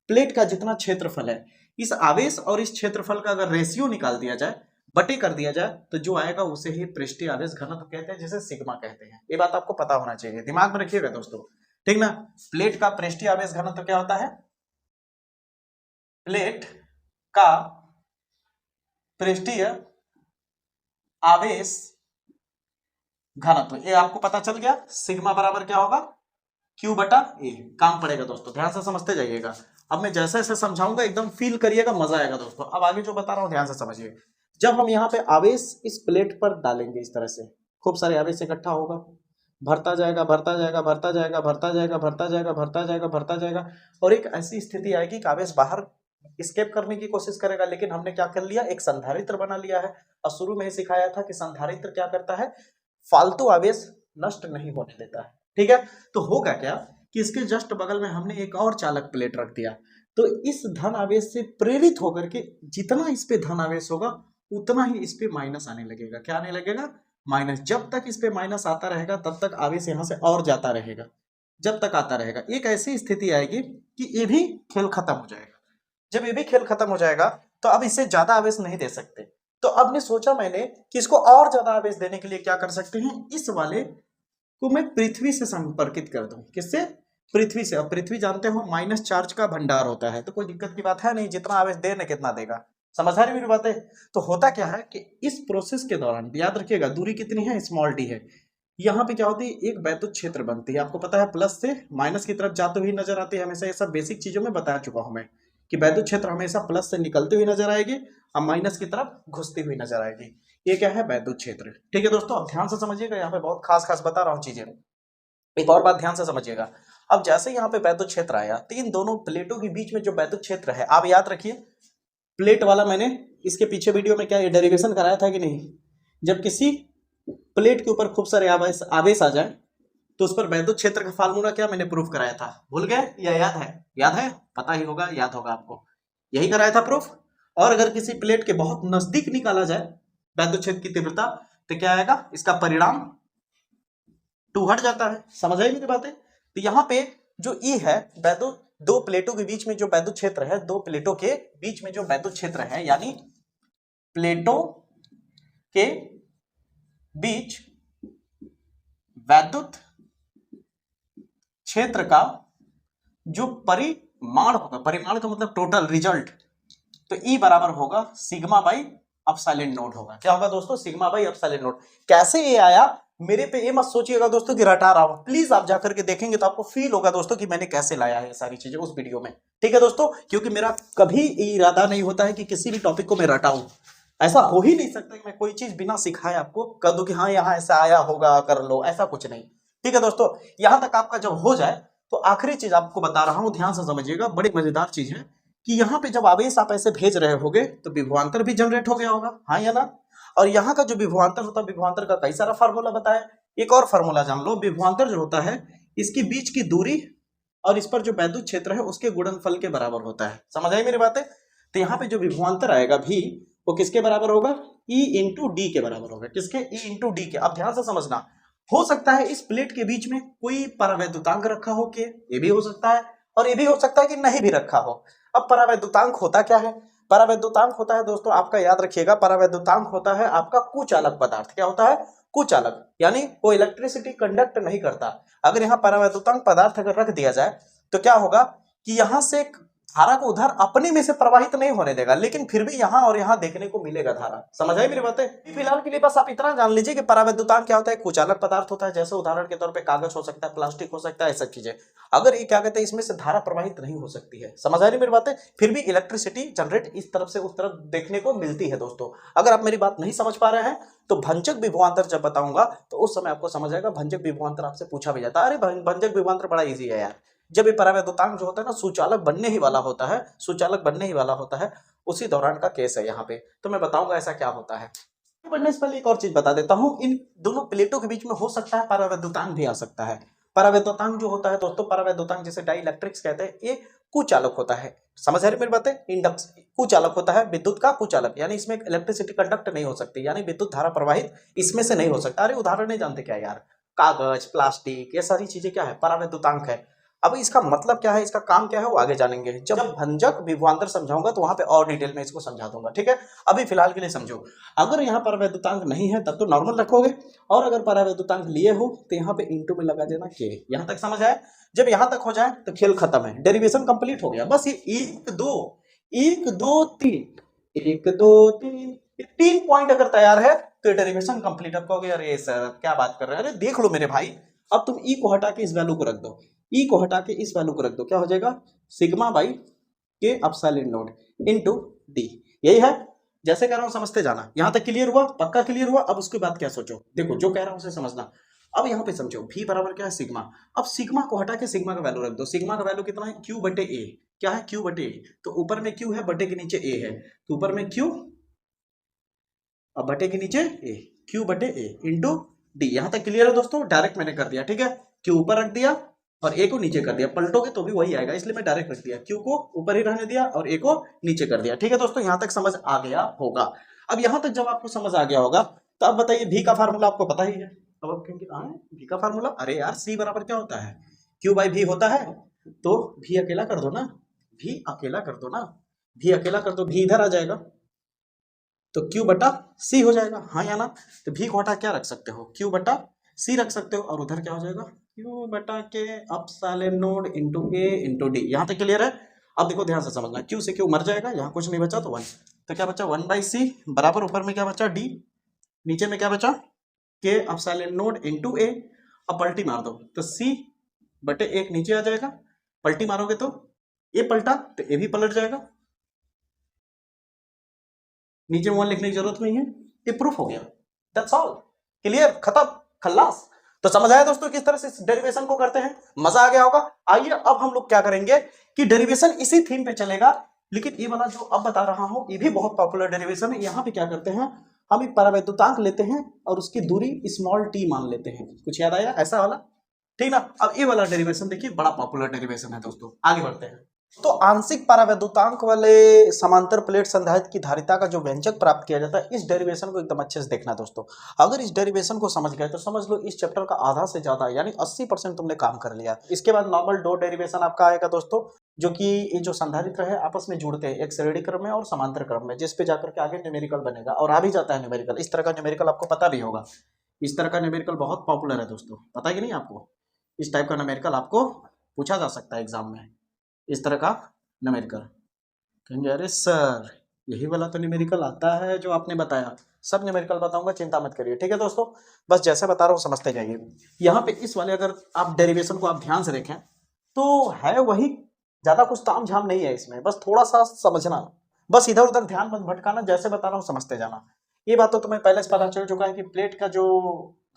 प्लेट का जितना क्षेत्रफल है, इस आवेश और इस क्षेत्रफल का अगर रेशियो निकाल दिया जाए, बटे कर दिया जाए, तो जो आएगा उसे ही पृष्ठीय आवेश घनत्व कहते हैं, जिसे सिग्मा कहते हैं। ये बात आपको पता होना चाहिए, दिमाग में रखिएगा दोस्तों, ठीक ना। प्लेट का पृष्ठीय आवेश घनत्व क्या होता है? प्लेट का पृष्ठीय आवेश घनत्व, ये आपको पता चल गया। सिग्मा बराबर क्या होगा? Q बटा A। काम पड़ेगा दोस्तों, ध्यान से समझते जाइएगा। अब मैं जैसे जैसे समझाऊंगा एकदम फील करिएगा, मजा आएगा दोस्तों। अब आगे जो बता रहा हूं ध्यान से समझिए। जब हम यहाँ पे आवेश इस प्लेट पर डालेंगे, इस तरह से खूब सारे आवेश इकट्ठा होगा, भरता जाएगा भरता जाएगा भरता जाएगा भरता जाएगा भरता जाएगा भरता जाएगा भरता जाएगा, और एक ऐसी स्थिति आएगी कि आवेश बाहर स्केप करने की कोशिश करेगा। लेकिन हमने क्या कर लिया? एक संधारित्र बना लिया है। और शुरू में ही सिखाया था कि संधारित्र क्या करता है? फालतू आवेश नष्ट नहीं होने देता है, ठीक है। तो होगा क्या कि इसके जस्ट बगल में हमने एक और चालक प्लेट रख दिया, तो इस धन आवेश से प्रेरित होकर के जितना इस पे धन आवेश होगा उतना ही इस पे माइनस आने लगेगा। क्या आने लगेगा? माइनस। जब तक इस पे माइनस आता रहेगा तब तक आवेश यहां से और जाता रहेगा, जब तक आता रहेगा। एक ऐसी स्थिति आएगी कि ये भी खेल खत्म हो जाएगा। जब ये भी खेल खत्म हो जाएगा तो अब इससे ज्यादा आवेश नहीं दे सकते। तो अब ने सोचा मैंने कि इसको और ज्यादा आवेश देने के लिए क्या कर सकते हैं, इस वाले को मैं पृथ्वी से संपर्कित कर दूं। किससे? पृथ्वी से। अब पृथ्वी जानते हो माइनस चार्ज का भंडार होता है, तो कोई दिक्कत की बात है नहीं, जितना आवेश दे न कितना देगा। समझ आ रही मेरी बातें? तो होता क्या है कि इस प्रोसेस के दौरान याद रखिएगा, दूरी कितनी है? स्मॉल डी है। यहाँ पे क्या होती है? एक वैद्युत क्षेत्र बनती है। आपको पता है प्लस से माइनस की तरफ जाते हुए नजर आती है हमेशा। ये सब बेसिक चीजों में बता चुका हूं मैं कि वैद्युत क्षेत्र हमेशा प्लस से निकलती हुई नजर आएगी और माइनस की तरफ घुसती हुई नजर आएगी। ये क्या है? वैद्युत क्षेत्र। ठीक है दोस्तों, अब ध्यान से समझिएगा, यहाँ पे बहुत खास खास बता रहा हूँ चीजें। एक और बात ध्यान से समझिएगा। अब जैसे यहाँ पे वैद्युत क्षेत्र आया, तो इन दोनों प्लेटों के बीच में जो वैद्युत क्षेत्र है, आप याद रखिए, प्लेट वाला मैंने इसके पीछे वीडियो में क्या ये डेरिवेशन कराया था कि नहीं? जब किसी प्लेट के ऊपर खूब सारे आवेश आ जाए तो उस पर वैद्युत क्षेत्र का फार्मूला क्या मैंने प्रूफ कराया था? भूल गए या याद है? याद है? पता ही होगा, याद होगा आपको। यही कराया था प्रूफ। और अगर किसी प्लेट के बहुत नजदीक निकाला जाए वैद्युत क्षेत्र की तीव्रता, तो क्या आएगा? इसका परिणाम 2 हट जाता है। समझ आई मेरी बातें? तो यहाँ पे जो ई है, वैद्युत दो प्लेटों के बीच में जो वैद्युत क्षेत्र है, दो प्लेटों के बीच में जो वैद्युत क्षेत्र है, यानी प्लेटों के बीच वैद्युत क्षेत्र का जो परिमाण होगा, परिमाण का मतलब टोटल रिजल्ट, तो ई बराबर होगा सिग्मा बाई एप्सिलॉन नॉट होगा। क्या होगा दोस्तों? Sigma by epsilon not. कैसे ये आया मेरे पे ये मत सोचिएगा दोस्तों कि रटा रहा हूं, प्लीज आप जाकर के देखेंगे तो आपको फील होगा दोस्तों कि मैंने कैसे लाया है सारी चीजें उस वीडियो में। ठीक है दोस्तों, क्योंकि मेरा कभी इरादा नहीं होता है कि किसी भी टॉपिक को मैं रटाऊं। ऐसा हो ही नहीं सकता कि मैं कोई चीज बिना सिखाए आपको कह दूं कि हाँ यहाँ ऐसा आया होगा कर लो, ऐसा कुछ नहीं। ठीक है दोस्तों, यहां तक आपका जब हो जाए तो आखिरी चीज आपको बता रहा हूं, ध्यान से समझिएगा, बड़ी मजेदार चीज है कि यहाँ पे जब आवेश आप ऐसे भेज रहे होगे तो विभवांतर भी जनरेट हो गया होगा, हाँ या ना? और यहाँ का जो विभवांतर होता है, विभवांतर का कई सारा फार्मूला बताया। एक और फार्मूला जान लो, विभवांतर जो होता है इसके बीच की दूरी और इस पर जो वैद्युत क्षेत्र है उसके गुणनफल के बराबर होता है। समझ आई मेरी बातें? तो यहाँ पे जो विभवांतर आएगा भी वो किसके बराबर होगा? E इंटू डी के बराबर होगा। किसके? E इंटू डी के। अब ध्यान से समझना, हो सकता है इस प्लेट के बीच में कोई परावैद्युतांक रखा हो के, ये भी हो सकता है, और ये भी हो सकता है कि नहीं भी रखा हो। अब परावैद्युतांक होता क्या है? परावैद्युतांक होता है दोस्तों, आपका याद रखिएगा, परावैद्युतांक होता है आपका कुचालक पदार्थ। क्या होता है? कुचालक, यानी वो इलेक्ट्रिसिटी कंडक्ट नहीं करता। अगर यहाँ परावैद्युतांक पदार्थ अगर रख दिया जाए तो क्या होगा कि यहां से धारा को उधर अपने में से प्रवाहित नहीं होने देगा, लेकिन फिर भी यहां और यहां देखने को मिलेगा धारा। समझ आई मेरी बातें? फिलहाल के लिए बस आप इतना जान लीजिए कि परावैद्युतांक क्या होता है? कुचालक पदार्थ होता है। जैसे उदाहरण के तौर पे कागज हो सकता है, प्लास्टिक हो सकता है, ऐसी चीजें। अगर ये क्या कहते हैं, इसमें से धारा प्रवाहित नहीं हो सकती है। समझ आ रही मेरी बातें? फिर भी इलेक्ट्रिसिटी जनरेट इस तरफ से उस तरफ देखने को मिलती है दोस्तों। अगर आप मेरी बात नहीं समझ पा रहे हैं तो भंजक विभवांतर जब बताऊंगा तो उस समय आपको समझ आएगा। भंजक विभवांतर आपसे पूछा भी जाता है। अरे भंजक विभवांतर बड़ा इजी है यार। जब ये परावैद्युतांक जो होता है ना सुचालक बनने ही वाला होता है, सुचालक बनने ही वाला होता है, उसी दौरान का केस है यहाँ पे। तो मैं बताऊंगा ऐसा क्या होता है। बढ़ने से पहले एक और चीज बता देता हूं, इन दोनों प्लेटों के बीच में हो सकता है परावैद्युतांक भी आ सकता है। परावैद्युतांक जो होता है दोस्तों, परावैद्युतांक जिसे डाइइलेक्ट्रिक्स कहते हैं, ये कुचालक होता है। समझ आ रही मेरी बातें? इंडक्स कुचालक होता है, विद्युत का कुचालक, यानी इसमें इलेक्ट्रिसिटी कंडक्ट नहीं हो सकती, यानी विद्युत धारा प्रवाहित इसमें से नहीं हो सकता। अरे उदाहरण नहीं जानते क्या यार? कागज, प्लास्टिक, ये सारी चीजें क्या है, परावैद्युतांक है। अब इसका मतलब क्या है, इसका काम क्या है, वो आगे जानेंगे। जब भंजक विभवांतर समझाऊंगा तो वहां पे और डिटेल में इसको समझा दूंगा, ठीक है। अभी फिलहाल के लिए समझो, अगर यहाँ परावैद्युतांक नहीं है तब तो नॉर्मल रखोगे, और अगर परावैद्युतांक लिए हो तो यहाँ पे इंटू में लगा देना के। यहाँ तक समझ आए? जब यहाँ तक हो जाए तो खेल खत्म है, डेरिवेशन कंप्लीट हो गया। बस ये एक दो तीन, एक दो तीन, ये 3 पॉइंट अगर तैयार है तो डेरिवेशन कंप्लीट। अब कहोगे अरे सर क्या बात कर रहे हैं, अरे देख लो मेरे भाई, अब तुम ई को हटा के इस वैल्यू को रख दो, ई को हटा के इस वैल्यू को रख दो, क्या हो जाएगा, सिग्मा बाई के एप्सिलॉन नॉट इनटू डी। यही है, जैसे कह रहा हूं समझते जाना। यहां तक क्लियर हुआ? पक्का क्लियर हुआ? अब उसके बाद क्या सोचो, देखो जो कह रहा हूं उसे समझना। अब यहां पे समझो, v बराबर क्या है, सिग्मा। अब सिग्मा को हटा के सिग्मा का वैल्यू रख दो। सिग्मा का वैल्यू कितना है, q बटे a। क्या है, q बटे a। तो ऊपर में q है, बटे के नीचे a है, तो ऊपर में q और बटे के नीचे a, q बटे a इंटू डी। यहां तक क्लियर है दोस्तों? डायरेक्ट मैंने कर दिया, ठीक है। q ऊपर रख दिया और a को नीचे कर दिया, पलटोगे तो भी वही आएगा, इसलिए मैं डायरेक्ट रख दिया, q को ऊपर ही रहने दिया और a को नीचे कर दिया, ठीक है दोस्तों। यहां तक समझ आ गया होगा। अब यहां तक जब आपको समझ आ गया होगा तो अब बताइए, v का फार्मूला आपको पता ही है। अब आप कहेंगे v का फार्मूला, अरे यार c बराबर क्या होता है, q बाई v होता है। तो v अकेला कर दो ना, v अकेला कर दो ना, v अकेला कर दो, v इधर आ जाएगा तो q बटा c हो जाएगा, हाँ या ना। तो v को हटा क्या रख सकते हो, q बटा c रख सकते हो, और उधर क्या हो जाएगा, q बटा के epsilon not into a into d। यहां तक क्लियर है? अब देखो ध्यान से समझना, q से q मर जाएगा, यहाँ कुछ नहीं बचा तो 1, तो क्या बचा 1 बाई सी बराबर, ऊपर में क्या बचा d, नीचे में क्या बचा के एप्सिलॉन नॉट इनटू a। अब पलटी मार दो तो c बटे 1 नीचे आ जाएगा, पलटी मारोगे तो a पलटा तो a भी पलट जाएगा, नीचे 1 लिखने की जरूरत नहीं है, ये प्रूफ हो गया। दैट्स ऑल, क्लियर, खत्म, खल्लास। तो समझ आया दोस्तों किस तरह से डेरिवेशन को करते हैं? मजा आ गया होगा। आइए अब हम लोग क्या करेंगे कि डेरिवेशन इसी थीम पे चलेगा, लेकिन ये वाला जो अब बता रहा हूं ये भी बहुत पॉपुलर डेरिवेशन है। यहां पे क्या करते हैं, हम एक परावैद्युतांक लेते हैं और उसकी दूरी स्मॉल टी मान लेते हैं। कुछ याद आया ऐसा वाला? ठीक ना। अब ये वाला डेरिवेशन देखिए, बड़ा पॉपुलर डेरिवेशन है दोस्तों। आगे बढ़ते हैं। तो आंशिक परावैद्युतांक वाले समांतर प्लेट संधारित्र की धारिता का जो व्यंजक प्राप्त किया जाता है, इस डेरिवेशन को एकदम अच्छे से देखना दोस्तों। अगर इस डेरिवेशन को समझ गए तो समझ लो इस चैप्टर का आधा से ज्यादा यानी 80% तुमने काम कर लिया। इसके बाद नॉर्मल 2 डेरिवेशन आपका आएगा दोस्तों, जो कि ये जो संधारित्र है आपस में जुड़ते हैं, एक श्रेणी क्रम में और समांतर क्रम में, जिस पे जाकर के आगे न्यूमेरिकल बनेगा, और आ भी जाता है न्यूमेरिकल। इस तरह का न्यूमेरिकल आपको पता भी होगा, इस तरह का न्यूमेरिकल बहुत पॉपुलर है दोस्तों, पता है कि नहीं आपको? इस टाइप का न्यूमेरिकल आपको पूछा जा सकता है एग्जाम में, इस तरह का न्यूमेरिकल। कहेंगे अरे सर यही वाला तो न्यूमेरिकल आता है जो आपने बताया। सब न्यूमेरिकल बताऊंगा, चिंता मत करिए, ठीक है दोस्तों। बस जैसे बता रहा हूँ समझते जाइए। यहाँ पे इस वाले अगर आप डेरिवेशन को आप ध्यान से देखें तो है वही, ज्यादा कुछ ताम झाम नहीं है इसमें, बस थोड़ा सा समझना, बस इधर उधर ध्यान मत भटकाना, जैसे बता रहा हूँ समझते जाना। ये बात तो तुम्हें पहले से पता चल चुका है कि प्लेट का जो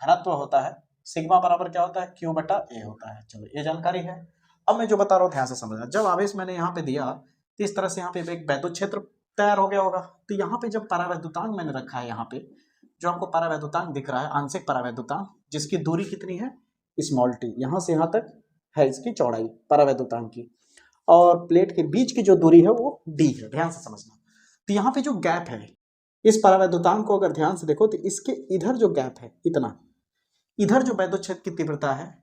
घनत्व होता है सिग्मा बराबर क्या होता है, क्यू बटा ए होता है। चलो ये जानकारी है। अब मैं जो बता रहा हूँ ध्यान से समझना। जब आवेश मैंने यहाँ पे दिया तो इस तरह से यहाँ पे एक वैद्युत क्षेत्र तैयार हो गया होगा। तो यहाँ पे जब परावैद्युतांक मैंने रखा है, यहाँ पे जो आपको परावैद्युतांक दिख रहा है, आंशिक परावैद्युतांक, जिसकी दूरी कितनी है, स्मॉल टी, यहाँ से यहाँ तक है इसकी चौड़ाई परावैद्युतांक की, और प्लेट के बीच की जो दूरी है वो डी है, ध्यान से समझना। तो यहाँ पे जो गैप है इस परावैद्युतांक को अगर ध्यान से देखो तो इसके इधर जो गैप है इतना, इधर जो वैद्युत क्षेत्र की तीव्रता है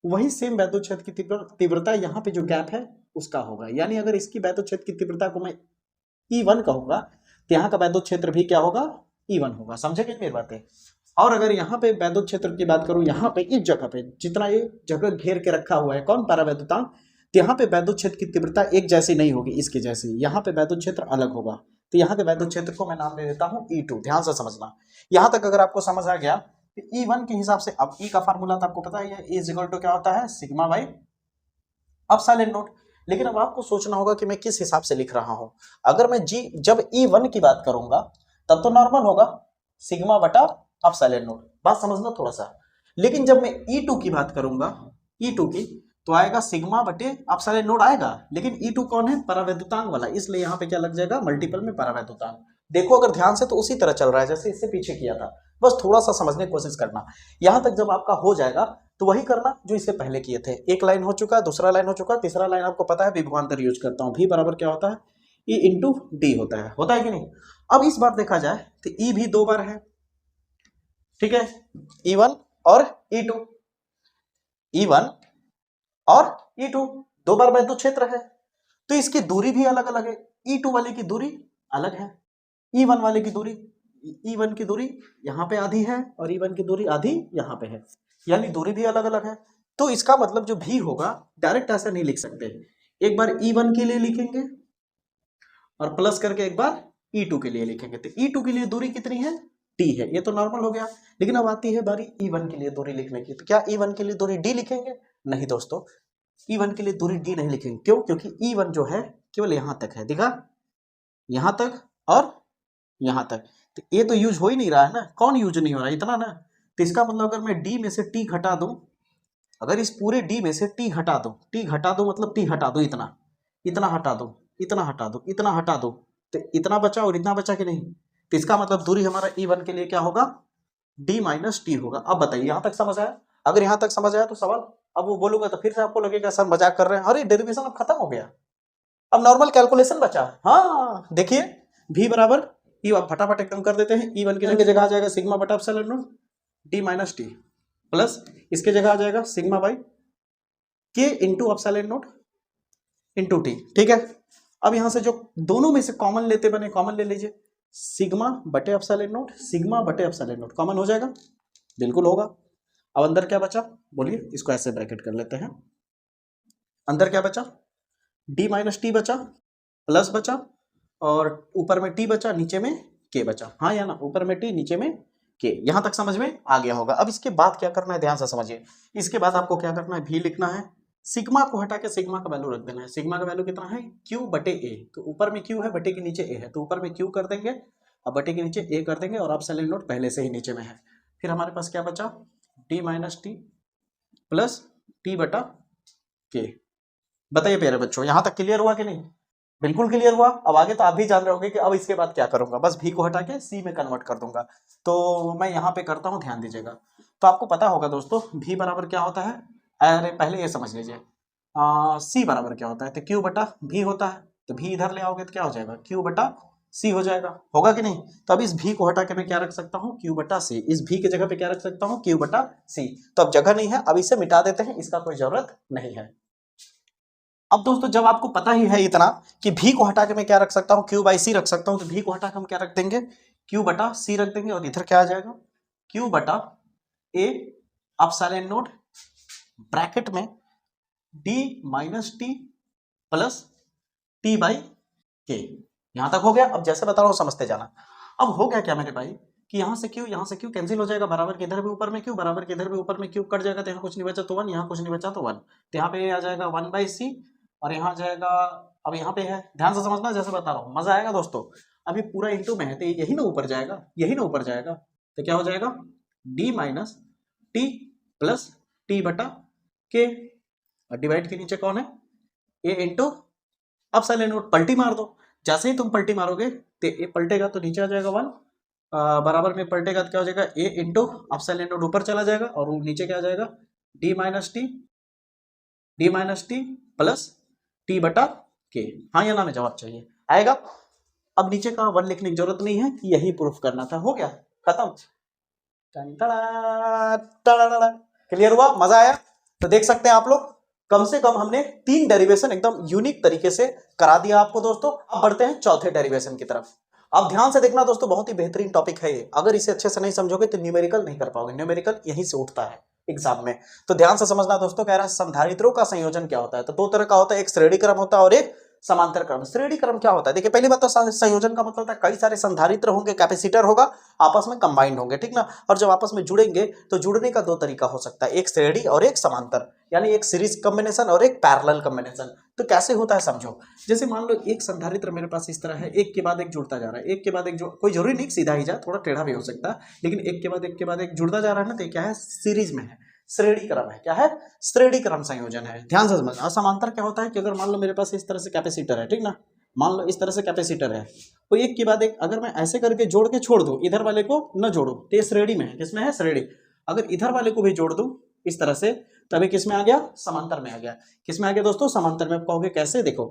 वही सेम वैद्युत क्षेत्र की तीव्रता यहाँ पे जो गैप है उसका होगा। यानी अगर इसकी वैद्युत क्षेत्र की तीव्रता को मैं E1 कहूंगा तो यहाँ का वैद्युत क्षेत्र भी क्या होगा, E1 होगा। समझेंगे मेरी बातें? और अगर यहाँ पे वैद्युत क्षेत्र की बात करूं, यहाँ पे इस जगह पे जितना ये जगह घेर के रखा हुआ है कौन, परावैद्युतांक, तो यहाँ पे वैद्युत क्षेत्र की तीव्रता एक जैसी नहीं होगी इसके जैसी, यहाँ पे वैद्युत क्षेत्र अलग होगा। तो यहाँ के वैद्युत क्षेत्र को मैं नाम दे देता हूँ E2। ध्यान से समझना। यहाँ तक अगर आपको समझ आ गया तो E1 के हिसाब से, अब E का फार्मूला तो आपको पता है, E इक्वल टू क्या होता है, सिग्मा बाई एप्सिलॉन नॉट। लेकिन अब आपको सोचना होगा कि मैं किस हिसाब से लिख रहा हूं। अगर मैं जब E1 की बात करूंगा तब तो नॉर्मल होगा, सिग्मा बटा एप्सिलॉन नॉट, बात समझना थोड़ा सा। लेकिन जब मैं E2 की बात करूंगा, E2 की, तो आएगा सिग्मा बटे एप्सिलॉन नॉट आएगा। लेकिन E2 कौन है, परावैद्युतांक वाला, इसलिए यहाँ पे क्या लग जाएगा, मल्टीपल में परावैद्युतांक। देखो अगर ध्यान से तो उसी तरह चल रहा है जैसे इससे पीछे किया था, बस थोड़ा सा समझने की कोशिश करना। यहां तक जब आपका हो जाएगा तो वही करना जो इससे पहले किए थे। एक लाइन हो चुका, दूसरा लाइन हो चुका, तीसरा लाइन आपको पता है विभवांतर यूज करता हूं। V बराबर क्या होता है, E इंटू डी होता है कि नहीं। अब इस बार देखा जाए तो E भी 2 बार है, ठीक है, E1 और E2, E1 और E2 दो बार वैद्युत क्षेत्र है, तो इसकी दूरी भी अलग अलग है। E2 वाले की दूरी अलग है, E1 वाले की दूरी, E1 की दूरी यहाँ पे आधी है और E1 की दूरी आधी यहाँ पे है, यानी दूरी भी अलग अलग है। तो इसका मतलब जो भी होगा डायरेक्ट ऐसे नहीं लिख सकते, एक बार E1 के लिए लिखेंगे और प्लस करके एक बार E2 के लिए लिखेंगे। तो E2 के लिए दूरी कितनी है, D है, ये तो नॉर्मल हो गया। लेकिन अब आती है बारी E1 के लिए दूरी लिखने की, तो क्या E1 के लिए दूरी D लिखेंगे? नहीं दोस्तों, E1 के लिए दूरी D नहीं लिखेंगे। क्यों? क्योंकि E1 जो है केवल यहां तक है, दिखा, यहां तक और यहां तक, तो ये तो यूज हो ही नहीं रहा है ना, कौन यूज नहीं हो रहा है, इतना ना। तो इसका मतलब अगर मैं D में से T घटा दूं, अगर इस पूरे D में से T घटा दूं, T घटा दूं मतलब T हटा दूं, इतना इतना हटा दूं, इतना हटा दूं, इतना हटा दूं, तो इतना बचा और इतना बचा कि नहीं? तो इसका मतलब दूरी हमारा E1 के लिए क्या होगा, D माइनस T होगा। अब बताइए यहां तक समझ आया? अगर यहां तक समझ आया तो सवाल, अब वो बोलूंगा तो फिर से आपको लगेगा सर मजाक कर रहे हैं, अरे डेरिवेशन अब खत्म हो गया, अब नॉर्मल कैलकुलेशन बचा। हाँ देखिए, V बराबर E, अब फटाफट एकदम कर देते हैं। E1 की जगह आ जाएगा सिग्मा बटा epsilon not D minus T, plus इसके जगह आ जाएगा sigma by K into epsilon not into T। ठीक है, अब यहां से जो दोनों में से कॉमन लेते बने, कॉमन ले लीजिए, सिग्मा बटे एप्सिलॉन नॉट, सिग्मा बटे एप्सिलॉन नॉट कॉमन हो जाएगा, बिल्कुल होगा। अब अंदर क्या बचा बोलिए, इसको ऐसे ब्रैकेट कर लेते हैं, अंदर क्या बचा, D माइनस T बचा, प्लस बचा, और ऊपर में T बचा, नीचे में K बचा, हाँ या ना, ऊपर में T नीचे में K। यहां तक समझ में आ गया होगा। अब इसके बाद क्या करना है, ध्यान से समझिए, इसके बाद आपको क्या करना है, V लिखना है, सिग्मा को हटा के सिग्मा का वैल्यू रख देना है। सिग्मा का वैल्यू कितना है, Q बटे A, तो ऊपर में Q है, बटे के नीचे A है, तो ऊपर में Q कर देंगे और बटे के नीचे A कर देंगे, और एप्सिलॉन नॉट पहले से ही नीचे में है। फिर हमारे पास क्या बचा, D minus T plus T बटा K। बताइए प्यारे बच्चों, यहां तक क्लियर हुआ कि नहीं? बिल्कुल क्लियर हुआ। अब आगे तो आप भी जान रहे होंगे कि अब इसके बाद क्या करूंगा, बस V को हटा के C में कन्वर्ट कर दूंगा। तो मैं यहाँ पे करता हूँ, ध्यान दीजिएगा। तो आपको पता होगा दोस्तों V बराबर क्या होता है, अरे पहले ये समझ लीजिए, C बराबर क्या होता है, तो Q बटा V होता है, तो V इधर ले आओगे तो क्या हो जाएगा, Q बटा C हो जाएगा, होगा कि नहीं? तो अब इस V को हटा के मैं क्या रख सकता हूँ, Q बटा C, इस V की जगह पे क्या रख सकता हूँ, Q बटा C। तो अब जगह नहीं है, अब इसे मिटा देते हैं, इसका कोई जरूरत नहीं है। अब दोस्तों जब आपको पता ही है इतना कि V को हटा के मैं क्या रख सकता हूँ, Q बाई C रख सकता हूँ, तो V को हटा के हम क्या रख देंगे, Q बटा C रख देंगे, और इधर क्या आ जाएगा, Q बटा A एप्सिलॉन नॉट ब्रैकेट में D minus T plus T by K। यहां तक हो गया। अब जैसे बता रहा हूं समझते जाना। अब हो गया क्या मेरे भाई कि यहां से Q कैंसिल हो जाएगा, बराबर के इधर भी ऊपर में Q, बराबर के इधर भी ऊपर में Q कट जाएगा, तो यहाँ कुछ नहीं बचा तो 1, यहाँ कुछ नहीं बचा तो 1, तो यहाँ पे आ जाएगा 1 बाई C, और यहाँ जाएगा, अब यहाँ पे है, ध्यान से समझना जैसे बता रहा हूँ, मजा आएगा दोस्तों। अभी पूरा इंटू में है तो यही ना ऊपर जाएगा, यही ना ऊपर जाएगा, तो क्या हो जाएगा, D minus T plus T बटा K, और डिवाइड के नीचे कौन है, A इंटू एप्सिलॉन नॉट। पलटी मार दो, जैसे ही तुम पलटी मारोगे तो ए पलटेगा तो नीचे आ जाएगा 1, बराबर में पलटेगा तो क्या हो जाएगा, ए इंटू एप्सिलॉन नॉट ऊपर चला जाएगा, और नीचे क्या आ जाएगा, D minus T plus T बटा के। हाँ या ना में जवाब चाहिए, आएगा। अब नीचे का 1 लिखने की जरूरत नहीं है, यही प्रूफ करना था, हो गया खत्म। क्लियर हुआ, मजा आया? तो देख सकते हैं आप लोग, कम से कम हमने 3 डेरिवेशन एकदम यूनिक तरीके से करा दिया आपको दोस्तों। अब बढ़ते हैं चौथे डेरिवेशन की तरफ। अब ध्यान से देखना दोस्तों, बहुत ही बेहतरीन टॉपिक है ये, अगर इसे अच्छे से नहीं समझोगे तो न्यूमेरिकल नहीं कर पाओगे, न्यूमेरिकल यहीं से उठता है एग्जाम में। तो ध्यान से समझना दोस्तों, कह रहा है संधारित्रों का संयोजन क्या होता है। तो 2 तरह का होता है, एक श्रेणी क्रम होता है और एक समांतर क्रम। श्रेणी क्रम क्या होता है, देखिए पहली बात तो संयोजन का मतलब होता है कई सारे संधारित्र होंगे, कैपेसिटर होगा, आपस में कंबाइंड होंगे, ठीक ना। और जब आपस में जुड़ेंगे तो जुड़ने का 2 तरीका हो सकता है, एक श्रेणी और एक समांतर, यानी एक सीरीज कॉम्बिनेशन और एक पैरेलल कॉम्बिनेशन। तो कैसे होता है समझो, जैसे मान लो एक संधारित्र मेरे पास इस तरह है, एक के बाद एक जुड़ता जा रहा है, एक के बाद एक कोई जरूरी नहीं सीधा ही जाए, थोड़ा टेढ़ा भी हो सकता है, लेकिन एक के बाद एक जुड़ता जा रहा है ना, तो क्या है, सीरीज में है, श्रेणी क्रम है, क्या है, श्रेणी क्रम संयोजन है। ध्यान से समझना। समांतर क्या होता है कि अगर मान लो मेरे पास इस तरह से कैपेसिटर है, ठीक ना, मान लो इस तरह से कैपेसिटर है, तो एक के बाद एक अगर मैं ऐसे करके जोड़ के छोड़ दूं, इधर वाले को न जोड़ू, तो ये श्रेणी में है, किसमें है, श्रेणी। अगर इधर वाले को भी जोड़ दूं इस तरह से, तभी किसमें आ गया, समांतर में आ गया। किसमें आ गया दोस्तों, समांतर में। आप कहोगे कैसे, देखो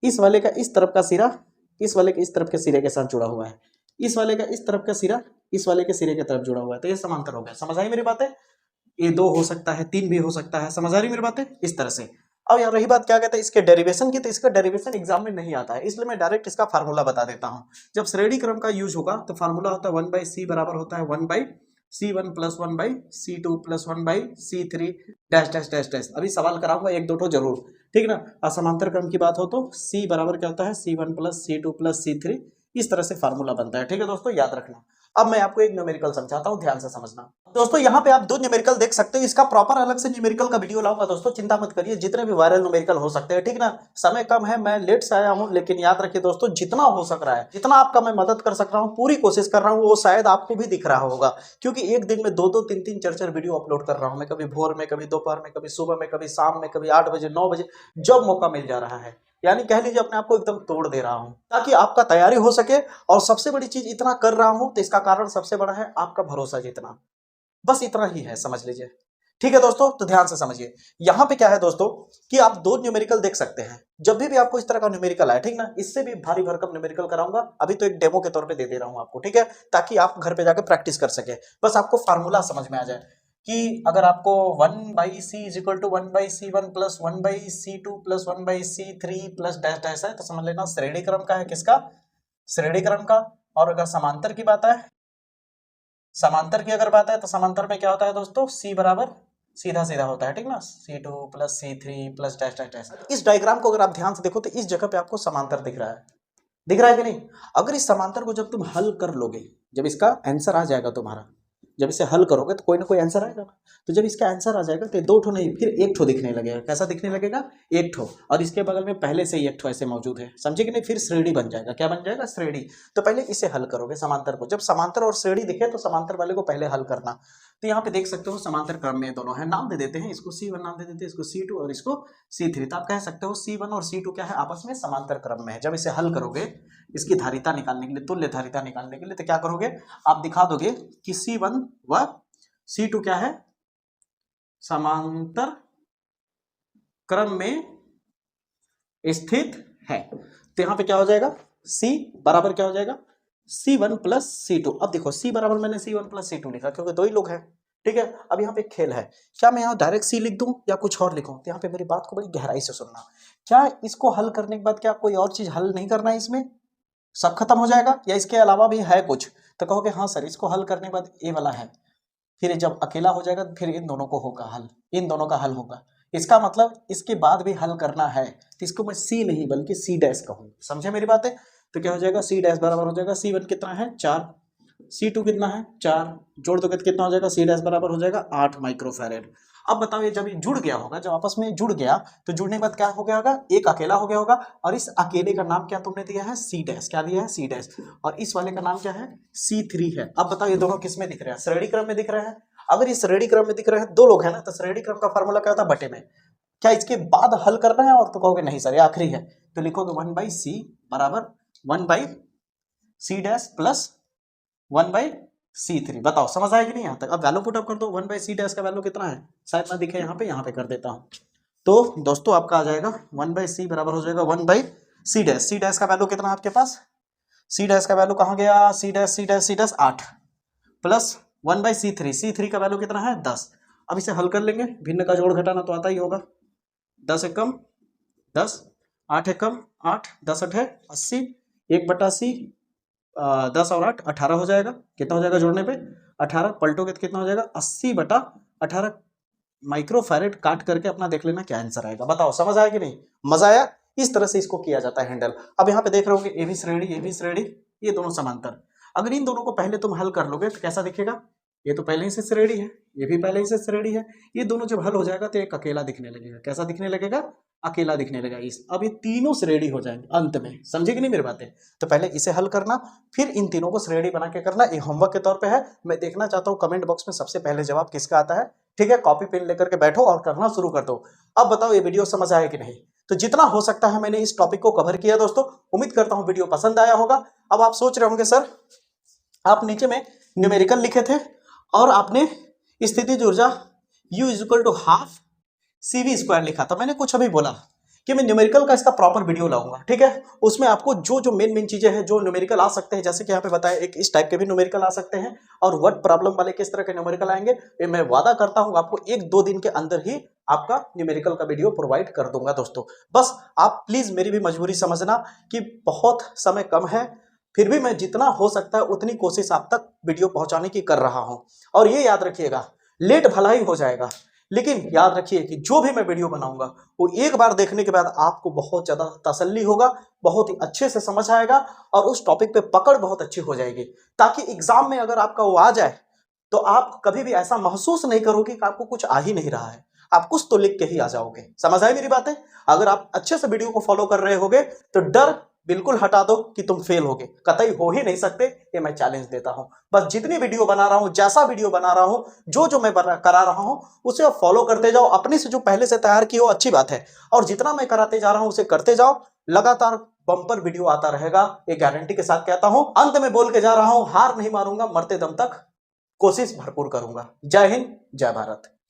इस वाले का इस तरफ का सिरा इस वाले के इस तरफ के सिरे के साथ जुड़ा हुआ है, इस वाले का इस तरफ का सिरा इस वाले के सिरे की तरफ जुड़ा हुआ है, तो ये समांतर हो गया। समझ आई मेरी बातें? ये 2 हो सकता है, 3 भी हो सकता है। समझ आ रही मेरी बातें? इस तरह से। अब यहाँ रही बात क्या कहते हैं इसके डेरिवेशन की, तो इसका डेरिवेशन एग्जाम में नहीं आता है, इसलिए मैं डायरेक्ट इसका फार्मूला बता देता हूँ। जब श्रेणी क्रम का यूज होगा तो फार्मूला होता है 1/c बराबर होता है 1/c1 plus 1/c2 plus 1/c3 dash dash dash dash. अभी सवाल कराऊंगा 1-2 तो जरूर, ठीक ना। असमांतर क्रम की बात हो तो c बराबर क्या होता है c1 plus c2 plus c3, इस तरह से फार्मूला बनता है, ठीक है दोस्तों, याद रखना। अब मैं आपको एक न्यूमेरिकल समझाता हूं, ध्यान से समझना दोस्तों। यहाँ पे आप 2 न्यूमेरिकल देख सकते हो, इसका प्रॉपर अलग से न्यूमेरिकल का वीडियो लाऊंगा दोस्तों, चिंता मत करिए, जितने भी वायरल न्यूमेरिकल हो सकते हैं, ठीक ना। समय कम है, मैं लेट से आया हूं, लेकिन याद रखिए दोस्तों, जितना हो सक रहा है, जितना आपका मैं मदद कर सक रहा हूं, पूरी कोशिश कर रहा हूं, वो शायद आपको भी दिख रहा होगा, क्योंकि एक दिन में 2-2 3-3 4-4 वीडियो अपलोड कर रहा हूं मैं, कभी भोर में, कभी दोपहर में, कभी सुबह में, कभी शाम में, कभी 8 बजे 9 बजे, जब मौका मिल जा रहा है। यानी कह लीजिए अपने आप को एकदम तोड़ दे रहा हूं, ताकि आपका तैयारी हो सके। और सबसे बड़ी चीज, इतना कर रहा हूं तो इसका कारण सबसे बड़ा है आपका भरोसा जितना, बस इतना ही है, समझ लीजिए, ठीक है दोस्तों। तो ध्यान से समझिए, यहां पे क्या है दोस्तों कि आप 2 न्यूमेरिकल देख सकते हैं। जब भी आपको इस तरह का न्यूमेरिकल आए, ठीक ना, इससे भी भारी भरकम न्यूमेरिकल कराऊंगा, अभी तो एक डेमो के तौर पे दे रहा हूं आपको, ठीक है, ताकि आप घर पे जाकर प्रैक्टिस कर सके। बस आपको फार्मूला समझ में आ जाए कि अगर आपको 1/c is equal to 1/c1 plus 1/c2 plus 1/c3 plus dash dash है, तो समझ लेना श्रेणी क्रम का है, किसका? श्रेणी क्रम का। और अगर समांतर की बात है, समांतर की अगर बात है, तो समांतर में क्या होता है दोस्तों, c बराबर सीधा सीधा होता है, ठीक ना, c2 plus c3 plus dash dash dash. इस डायग्राम को अगर आप ध्यान से देखो तो इस जगह पे आपको समांतर दिख रहा है, दिख रहा है कि नहीं? अगर इस समांतर को जब तुम हल कर लोगे, जब इसका आंसर आ जाएगा तुम्हारा, जब इसे हल करोगे तो कोई ना कोई आंसर आएगा ना। तो जब इसका आंसर आ जाएगा तो 2 ठो नहीं, फिर 1 ठो दिखने लगेगा। कैसा दिखने लगेगा? 1 ठो, और इसके बगल में पहले से ही 1 ठो ऐसे मौजूद है, समझे कि नहीं? फिर श्रेणी बन जाएगा। क्या बन जाएगा? श्रेणी। तो पहले इसे हल करोगे, समांतर को। जब समांतर और श्रेणी दिखे तो समांतर वाले को पहले हल करना। तो यहाँ पे देख सकते हो समांतर क्रम में दोनों है, नाम दे देते हैं, इसको c1 नाम दे देते हैं, इसको c2 और इसको c3। तो आप कह सकते हो c1 और c2 क्या है? आपस में समांतर क्रम में है। जब इसे हल करोगे, इसकी धारिता निकालने के लिए, तुल्य धारिता निकालने के लिए, तो क्या करोगे? आप दिखा दोगे कि c1 व c2 क्या है? समांतर क्रम में स्थित है। तो यहां पे क्या हो जाएगा? c बराबर क्या हो जाएगा? c1 plus c2। अब देखो c बराबर मैंने c1 प्लस c2 लिखा क्योंकि 2 ही लोग हैं, ठीक है। अब यहाँ पे खेल है, क्या मैं यहाँ डायरेक्ट c लिख दूं या कुछ और लिखूं? तो यहाँ पे मेरी बात को बड़ी गहराई से सुनना। क्या इसको हल करने के बाद क्या कोई और चीज हल नहीं करना है? इसमें सब खत्म हो जाएगा या इसके अलावा भी है कुछ? तो कहोगे हाँ सर, इसको हल करने के बाद ये वाला है, फिर जब अकेला हो जाएगा फिर इन दोनों को होगा हल, इन दोनों का हल होगा। इसका मतलब इसके बाद भी हल करना है, तो इसको मैं सी नहीं बल्कि सी डैश कहूँ। समझे मेरी बातें? तो क्या हो जाएगा? सी डैश बराबर हो जाएगा c1 कितना है? 4, c2 कितना है? 4, जोड़ दोगे तो कितना हो जाएगा? सी डैश बराबर हो जाएगा 8 माइक्रोफैरेड। अब बताओ, ये जब ये जुड़ गया होगा, जब आपस में जुड़ गया तो जुड़ने के बाद क्या हो गया होगा? एक अकेला हो गया होगा, और इस अकेले का नाम क्या तुमने दिया है? C dash. क्या दिया है? C dash. और इस वाले का नाम क्या है? c3 है। अब बताओ ये दोनों किस में दिख रहे हैं? श्रेणी क्रम में दिख रहे हैं। अगर ये श्रेणी क्रम में दिख रहे हैं, 2 लोग हैं ना, तो श्रेणी क्रम का फार्मूला क्या होता है? बटे में। क्या इसके बाद हल करना है? और तो कहोगे नहीं सर ये आखिरी है, तो लिखोगे 1/c बराबर 1/c डैश प्लस 1/c3। बताओ समझ आया कि नहीं यहाँ तक? अब वैल्यू पुट अप कर दो। 1/c डैश का वैल्यू कितना है? शायद ना दिखे यहाँ पे कर देता हूँ। तो दोस्तों आपका आ जाएगा 1/c बराबर हो जाएगा 1/c डैश। सी डैश का वैल्यू कितना है आपके पास? सी डैश का वैल्यू कहाँ गया? C dash 8 plus 1/c3। c3 का वैल्यू कितना है? 10। अब इसे हल कर लेंगे, भिन्न का जोड़ घटाना तो आता ही होगा। 10 एकम 10, 8 एकम 8, 10 8 80, 1/c 10 और 8 18 हो जाएगा। कितना हो जाएगा जोड़ने पे? 18। पलटोगे तो कितना हो जाएगा? 80/18 माइक्रोफैरेड। काट करके अपना देख लेना क्या आंसर आएगा। बताओ समझ आया कि नहीं? मजा आया? इस तरह से इसको किया जाता है हैंडल। अब यहाँ पे देख रहे होगे ये भी श्रेणी, ये दोनों समांतर। अगर इन दोनों को पहले तुम हल कर लोगे तो कैसा दिखेगा? ये तो पहले ही से श्रेणी है, ये भी पहले ही से श्रेणी है। ये दोनों जब हल हो जाएगा तो एक अकेला दिखने लगेगा। कैसा दिखने लगेगा? अकेला दिखने लगेगा। अब ये तीनों श्रेणी हो जाएंगे अंत में। समझे कि नहीं मेरी बातें? तो पहले इसे हल करना, फिर इन तीनों को श्रेणी बना के करना। ये होमवर्क के तौर पे है। मैं देखना चाहता हूँ कमेंट बॉक्स में सबसे पहले जवाब किसका आता है। ठीक है, कॉपी पेन लेकर के बैठो और करना शुरू कर दो। अब बताओ ये वीडियो समझ आया कि नहीं? तो जितना हो सकता है मैंने इस टॉपिक को कवर किया दोस्तों। उम्मीद करता हूँ वीडियो पसंद आया होगा। अब आप सोच रहे होंगे सर आप नीचे में न्यूमेरिकल लिखे थे और आपने स्थितिज ऊर्जा U = ½ CV² लिखा, तो मैंने कुछ अभी बोला कि मैं न्यूमेरिकल का इसका प्रॉपर वीडियो लाऊंगा, ठीक है। उसमें आपको जो जो मेन चीजें हैं, जो न्यूमेरिकल आ सकते हैं, जैसे कि यहाँ पे बताया एक इस टाइप के भी न्यूमेरिकल आ सकते हैं, और वर्ड प्रॉब्लम वाले किस तरह के न्यूमेरिकल आएंगे, ये मैं वादा करता हूँ आपको 1-2 दिन के अंदर ही आपका न्यूमेरिकल का वीडियो प्रोवाइड कर दूंगा दोस्तों। बस आप प्लीज मेरी भी मजबूरी समझना कि बहुत समय कम है, फिर भी मैं जितना हो सकता है उतनी कोशिश आप तक वीडियो पहुंचाने की कर रहा हूं। और ये याद रखिएगा, लेट भला ही हो जाएगा, लेकिन याद रखिए कि जो भी मैं वीडियो बनाऊंगा वो एक बार देखने के बाद आपको बहुत ज्यादा तसल्ली होगा, बहुत ही अच्छे से समझ आएगा, और उस टॉपिक पे पकड़ बहुत अच्छी हो जाएगी, ताकि एग्जाम में अगर आपका वो आ जाए तो आप कभी भी ऐसा महसूस नहीं करोगे कि आपको कुछ आ ही नहीं रहा है, आप कुछ तो लिख के ही आ जाओगे। समझ आई मेरी बातें? अगर आप अच्छे से वीडियो को फॉलो कर रहे होगे तो डर बिल्कुल हटा दो कि तुम फेल होगे, कतई हो ही नहीं सकते, ये मैं चैलेंज देता हूं। बस जितनी वीडियो बना रहा हूं, जैसा वीडियो बना रहा हूं, जो जो मैं करा रहा हूं, उसे आप फॉलो करते जाओ। अपने से जो पहले से तैयार की हो अच्छी बात है, और जितना मैं कराते जा रहा हूं उसे करते जाओ। लगातार बम्पर वीडियो आता रहेगा, ये गारंटी के साथ कहता हूं। अंत में बोल के जा रहा हूं, हार नहीं मारूंगा, मरते दम तक कोशिश भरपूर करूंगा। जय हिंद, जय भारत।